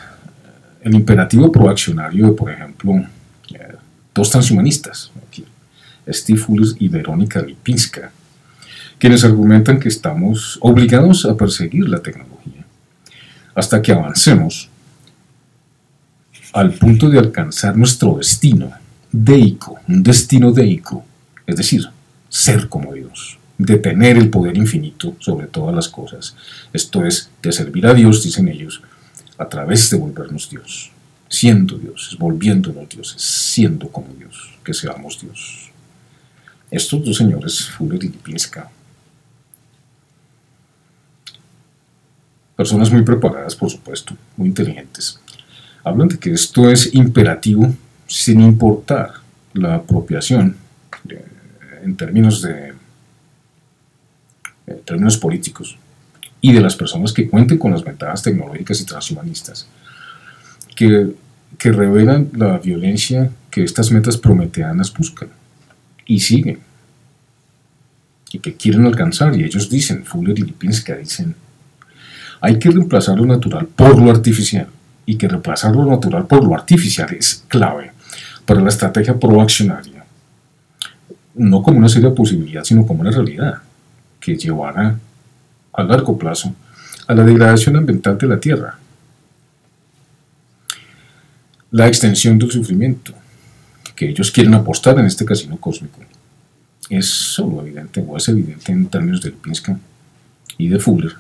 el imperativo proaccionario de, por ejemplo, dos transhumanistas, aquí, Steve Fuller y Verónica Lipinska, quienes argumentan que estamos obligados a perseguir la tecnología hasta que avancemos al punto de alcanzar nuestro destino deico, un destino deico, es decir, ser como Dios, de tener el poder infinito sobre todas las cosas, esto es, de servir a Dios, dicen ellos, a través de volvernos Dios, siendo dioses, volviéndonos dioses, siendo como Dios, que seamos Dios. Estos dos señores, Fuller y Lipinska, personas muy preparadas, por supuesto, muy inteligentes, hablan de que esto es imperativo sin importar la apropiación en términos políticos y de las personas que cuenten con las ventajas tecnológicas y transhumanistas, que revelan la violencia que estas metas prometeanas buscan y siguen y que quieren alcanzar. Y ellos dicen, Fuller y Lipinska dicen, hay que reemplazar lo natural por lo artificial, y que reemplazar lo natural por lo artificial es clave para la estrategia proaccionaria, no como una seria posibilidad, sino como una realidad que llevará a largo plazo a la degradación ambiental de la Tierra, la extensión del sufrimiento que ellos quieren apostar en este casino cósmico. Es solo evidente, o es evidente en términos de Lipinska y de Fuller,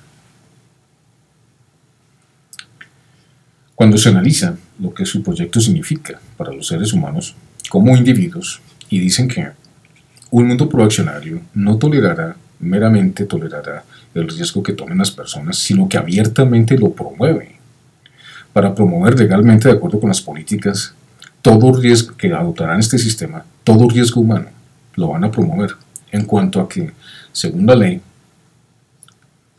cuando se analiza lo que su proyecto significa para los seres humanos como individuos, y dicen que un mundo proaccionario no meramente tolerará el riesgo que tomen las personas, sino que abiertamente lo promueve, para promover legalmente, de acuerdo con las políticas, todo riesgo que adoptarán este sistema, todo riesgo humano, lo van a promover, en cuanto a que, según la ley,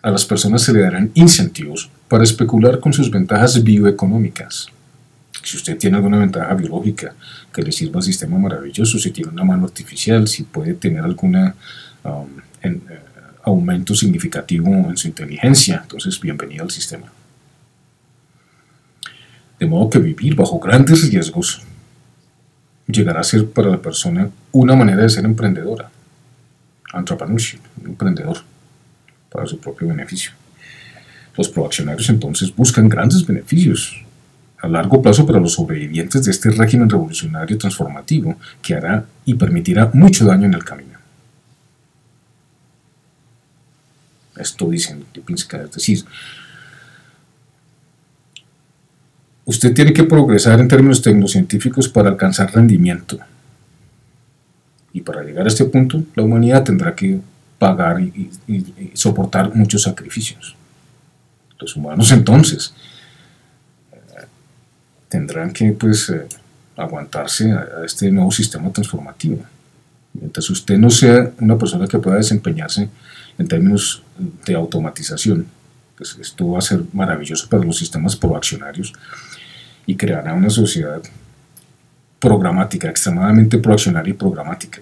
a las personas se le darán incentivos para especular con sus ventajas bioeconómicas. Si usted tiene alguna ventaja biológica que le sirva al sistema maravilloso, si tiene una mano artificial, si puede tener algún aumento significativo en su inteligencia, entonces bienvenido al sistema. De modo que vivir bajo grandes riesgos llegará a ser para la persona una manera de ser emprendedora, entrepreneurship, un emprendedor para su propio beneficio. Los proaccionarios entonces buscan grandes beneficios a largo plazo para los sobrevivientes de este régimen revolucionario transformativo que hará y permitirá mucho daño en el camino. Esto dicen Lipinska, es decir, Usted tiene que progresar en términos tecnocientíficos para alcanzar rendimiento. Y para llegar a este punto, la humanidad tendrá que pagar y soportar muchos sacrificios. Los humanos entonces tendrán que aguantarse a este nuevo sistema transformativo. Mientras usted no sea una persona que pueda desempeñarse en términos de automatización, pues esto va a ser maravilloso para los sistemas proaccionarios y creará una sociedad programática, extremadamente proaccionaria y programática,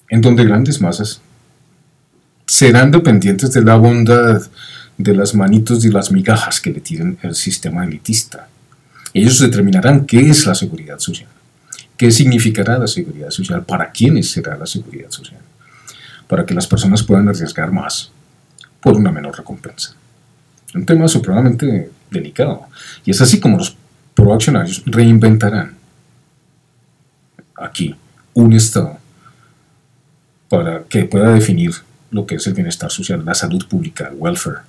en donde grandes masas serán dependientes de la bondad, de las manitos y las migajas que le tiren el sistema elitista. Ellos determinarán qué es la seguridad social, qué significará la seguridad social, para quiénes será la seguridad social, para que las personas puedan arriesgar más por una menor recompensa. Un tema supremamente delicado. Y es así como los proaccionarios reinventarán aquí un Estado para que pueda definir lo que es el bienestar social, la salud pública, el welfare.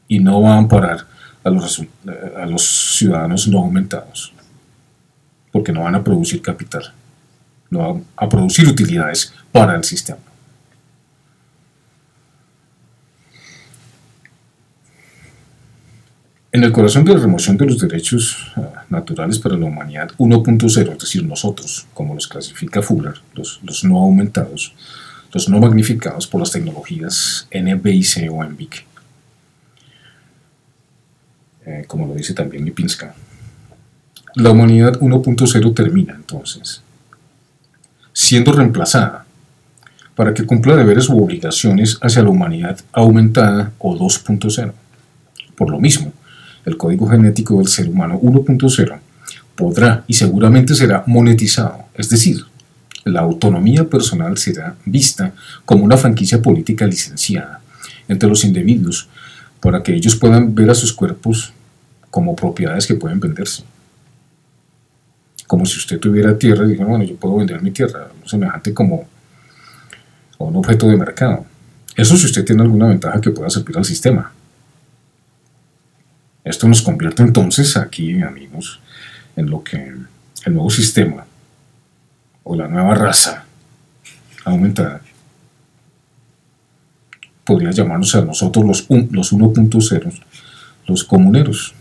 Y no va a amparar a los ciudadanos no aumentados, porque no van a producir capital, no van a producir utilidades para el sistema. En el corazón de la remoción de los derechos naturales para la humanidad 1.0, es decir, nosotros, como los clasifica Fuller, los no aumentados, los no magnificados por las tecnologías NBIC o NBIC, como lo dice también Lipinska. La humanidad 1.0 termina entonces siendo reemplazada para que cumpla deberes u obligaciones hacia la humanidad aumentada o 2.0. Por lo mismo, el código genético del ser humano 1.0 podrá y seguramente será monetizado, es decir, la autonomía personal será vista como una franquicia política licenciada entre los individuos para que ellos puedan ver a sus cuerpos como propiedades que pueden venderse. Como si usted tuviera tierra y dijera, bueno, yo puedo vender mi tierra, semejante como a un objeto de mercado. Eso si usted tiene alguna ventaja que pueda servir al sistema. Esto nos convierte entonces aquí, amigos, en lo que el nuevo sistema o la nueva raza aumentada podría llamarnos a nosotros los 1.0, los comuneros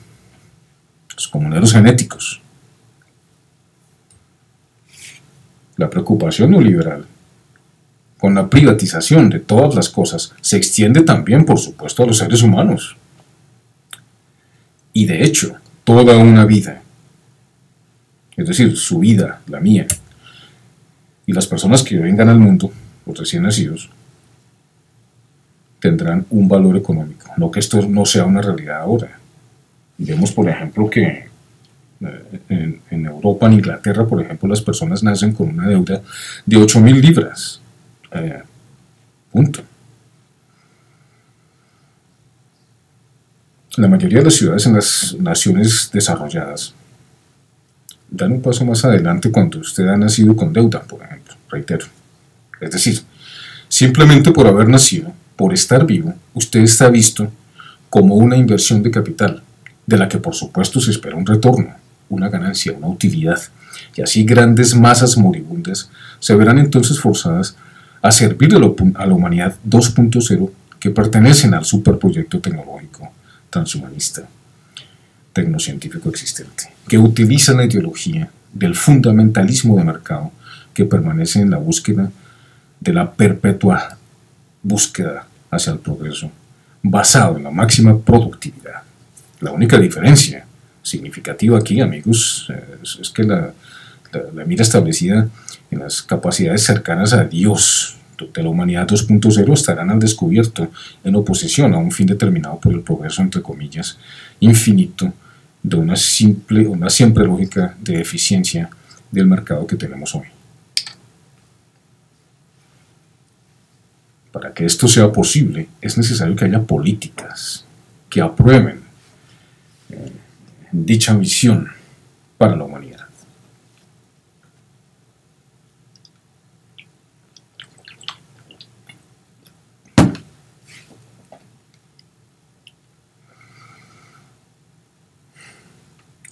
genéticos. La preocupación neoliberal con la privatización de todas las cosas se extiende también, por supuesto, a los seres humanos. Y de hecho, toda una vida, es decir, su vida, la mía, y las personas que vengan al mundo, los recién nacidos, tendrán un valor económico. No que esto no sea una realidad ahora. Vemos, por ejemplo, que en Europa, en Inglaterra, por ejemplo, las personas nacen con una deuda de 8.000 libras. Punto. La mayoría de las ciudades en las naciones desarrolladas dan un paso más adelante cuando usted ha nacido con deuda, por ejemplo, reitero. Es decir, simplemente por haber nacido, por estar vivo, usted está visto como una inversión de capital, de la que por supuesto se espera un retorno, una ganancia, una utilidad, y así grandes masas moribundas se verán entonces forzadas a servir a la humanidad 2.0 que pertenecen al superproyecto tecnológico transhumanista, tecnocientífico existente, que utiliza la ideología del fundamentalismo de mercado que permanece en la búsqueda de la perpetua búsqueda hacia el progreso, basado en la máxima productividad. La única diferencia significativa aquí, amigos, es que la mira establecida en las capacidades cercanas a Dios de la humanidad 2.0 estarán al descubierto en oposición a un fin determinado por el progreso, entre comillas, infinito de una siempre lógica de eficiencia del mercado que tenemos hoy. Para que esto sea posible, es necesario que haya políticas que aprueben dicha visión para la humanidad.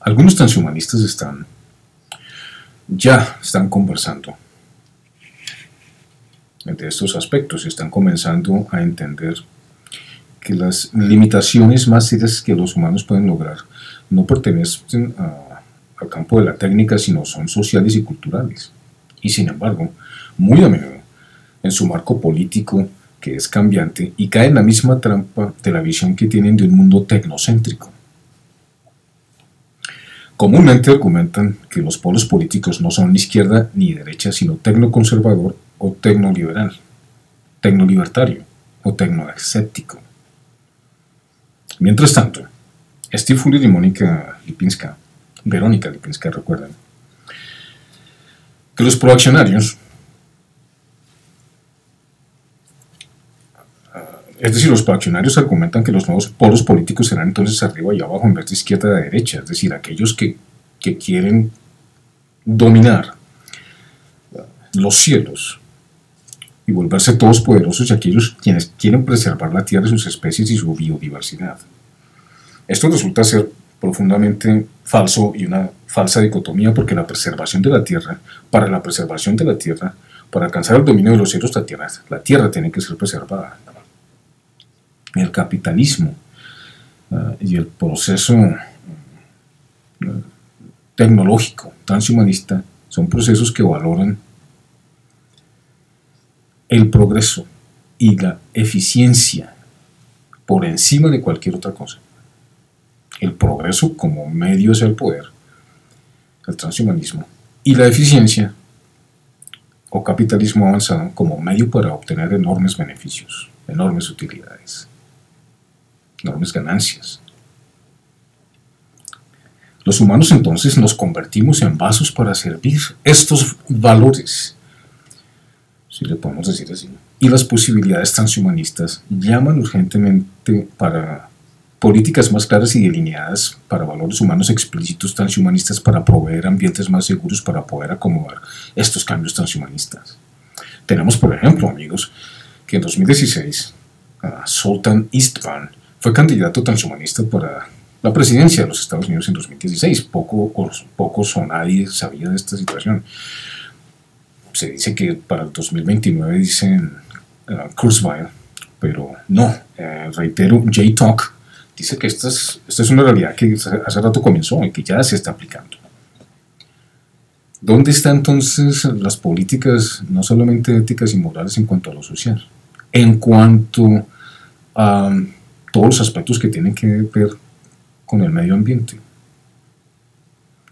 Algunos transhumanistas ya están conversando de estos aspectos y están comenzando a entender que las limitaciones más serias que los humanos pueden lograr no pertenecen al campo de la técnica, sino son sociales y culturales. Y sin embargo, muy a menudo, en su marco político, que es cambiante, y cae en la misma trampa de la visión que tienen de un mundo tecnocéntrico. Comúnmente argumentan que los polos políticos no son ni izquierda ni derecha, sino tecnoconservador o tecnoliberal, tecnolibertario o tecnoescéptico. Mientras tanto, Steve Fuller y Verónica Lipinska recuerdan que los proaccionarios, es decir, los proaccionarios argumentan que los nuevos polos políticos serán entonces arriba y abajo en vez de izquierda a derecha, es decir, aquellos que quieren dominar los cielos y volverse todos poderosos, y aquellos quienes quieren preservar la tierra y sus especies y su biodiversidad. Esto resulta ser profundamente falso y una falsa dicotomía, porque la preservación de la tierra, para alcanzar el dominio de los cielos, la tierra tiene que ser preservada. El capitalismo y el proceso tecnológico transhumanista son procesos que valoran el progreso y la eficiencia por encima de cualquier otra cosa. El progreso como medio hacia el poder, el transhumanismo, y la eficiencia o capitalismo avanzado como medio para obtener enormes beneficios, enormes utilidades, enormes ganancias. Los humanos entonces nos convertimos en vasos para servir estos valores, si le podemos decir así, y las posibilidades transhumanistas llaman urgentemente para políticas más claras y delineadas para valores humanos explícitos transhumanistas, para proveer ambientes más seguros para poder acomodar estos cambios transhumanistas. Tenemos, por ejemplo, amigos, que en 2016 Sultan Istvan fue candidato transhumanista para la presidencia de los Estados Unidos en 2016. Pocos o nadie sabía de esta situación. Se dice que para el 2029 dicen Kurzweil, pero no, reitero, J-Talk dice que esta es una realidad que hace rato comenzó y que ya se está aplicando. ¿Dónde están entonces las políticas, no solamente éticas y morales, en cuanto a lo social? En cuanto a todos los aspectos que tienen que ver con el medio ambiente.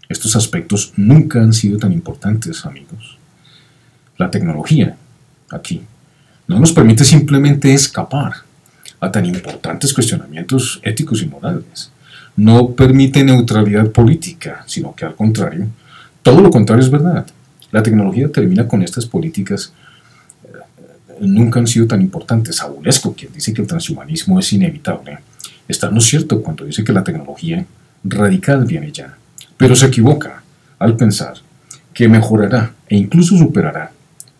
Estos aspectos nunca han sido tan importantes, amigos. La tecnología, aquí, no nos permite simplemente escapar a tan importantes cuestionamientos éticos y morales. No permite neutralidad política, sino que al contrario, todo lo contrario es verdad. La tecnología termina con estas políticas, nunca han sido tan importantes. Sabulesco, quien dice que el transhumanismo es inevitable, está en lo cierto cuando dice que la tecnología radical viene ya, pero se equivoca al pensar que mejorará e incluso superará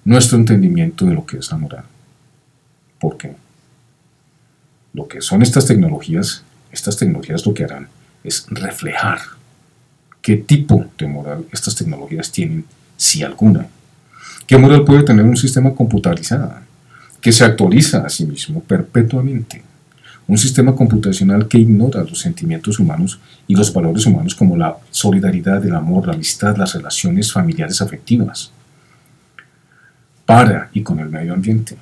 nuestro entendimiento de lo que es la moral. ¿Por qué? Lo que son estas tecnologías lo que harán es reflejar qué tipo de moral estas tecnologías tienen, si alguna. ¿Qué moral puede tener un sistema computarizado que se actualiza a sí mismo perpetuamente? Un sistema computacional que ignora los sentimientos humanos y los valores humanos como la solidaridad, el amor, la amistad, las relaciones familiares afectivas, para y con el medio ambiente,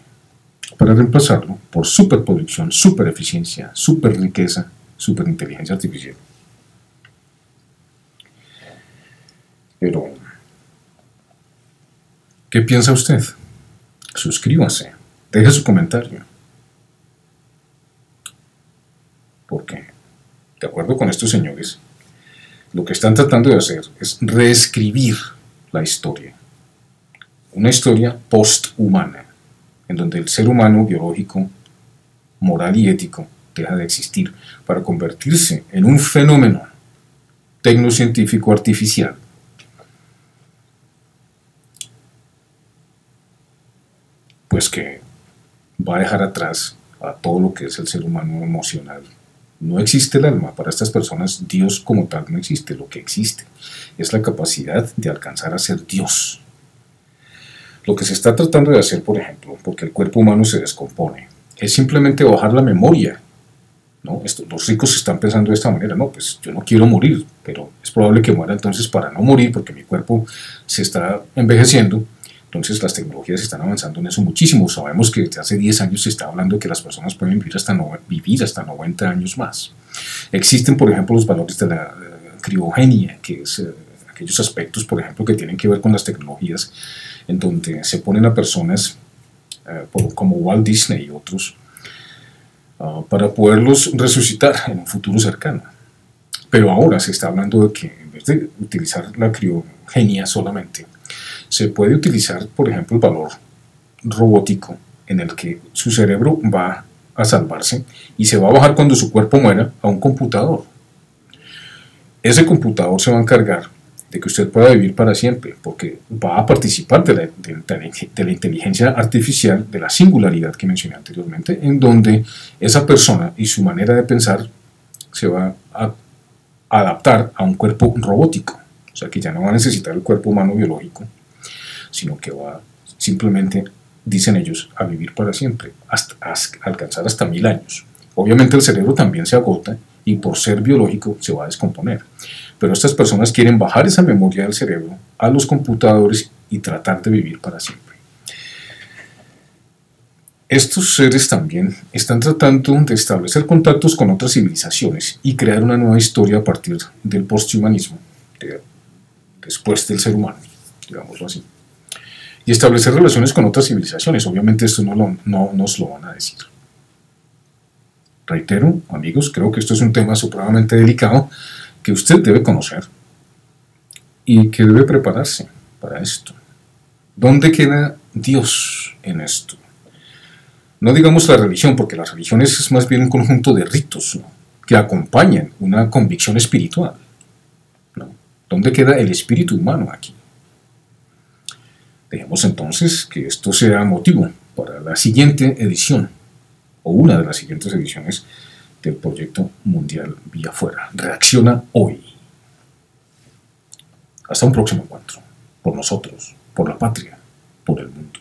para reemplazarlo por superproducción, supereficiencia, superriqueza, superinteligencia artificial. Pero, ¿qué piensa usted? Suscríbase, deje su comentario. Porque, de acuerdo con estos señores, lo que están tratando de hacer es reescribir la historia. Una historia posthumana, en donde el ser humano biológico, moral y ético deja de existir para convertirse en un fenómeno tecnocientífico artificial. Pues que va a dejar atrás a todo lo que es el ser humano emocional, No existe el alma. Para estas personas, Dios como tal no existe. Lo que existe es la capacidad de alcanzar a ser Dios. Lo que se está tratando de hacer, por ejemplo, porque el cuerpo humano se descompone, es simplemente bajar la memoria, ¿no? Los ricos están pensando de esta manera: no, pues yo no quiero morir, pero es probable que muera entonces para no morir, porque mi cuerpo se está envejeciendo. Entonces las tecnologías están avanzando en eso muchísimo. Sabemos que desde hace 10 años se está hablando de que las personas pueden vivir hasta 90 años más. Existen, por ejemplo, los valores de la criogenia, que es aquellos aspectos, por ejemplo, que tienen que ver con las tecnologías, en donde se ponen a personas como Walt Disney y otros para poderlos resucitar en un futuro cercano. Pero ahora se está hablando de que en vez de utilizar la criogenia solamente, se puede utilizar, por ejemplo, el valor robótico, en el que su cerebro va a salvarse y se va a bajar cuando su cuerpo muera a un computador. Ese computador se va a encargar de que usted pueda vivir para siempre, porque va a participar de la inteligencia artificial, de la singularidad que mencioné anteriormente, en donde esa persona y su manera de pensar se va a adaptar a un cuerpo robótico. O sea que ya no va a necesitar el cuerpo humano biológico, sino que va simplemente, dicen ellos, a vivir para siempre, hasta alcanzar hasta 1000 años. Obviamente el cerebro también se agota y por ser biológico se va a descomponer. Pero estas personas quieren bajar esa memoria del cerebro a los computadores y tratar de vivir para siempre. Estos seres también están tratando de establecer contactos con otras civilizaciones y crear una nueva historia a partir del posthumanismo, después del ser humano, digámoslo así. Y establecer relaciones con otras civilizaciones. Obviamente esto no nos lo van a decir. Reitero, amigos, creo que esto es un tema supremamente delicado que usted debe conocer y que debe prepararse para esto. ¿Dónde queda Dios en esto? No digamos la religión, porque la religión es más bien un conjunto de ritos, ¿no?, que acompañan una convicción espiritual, ¿no? ¿Dónde queda el espíritu humano aquí? Dejemos entonces que esto sea motivo para la siguiente edición, o una de las siguientes ediciones del proyecto Mundial Vía Fuera. Reacciona hoy. Hasta un próximo encuentro. Por nosotros, por la patria, por el mundo.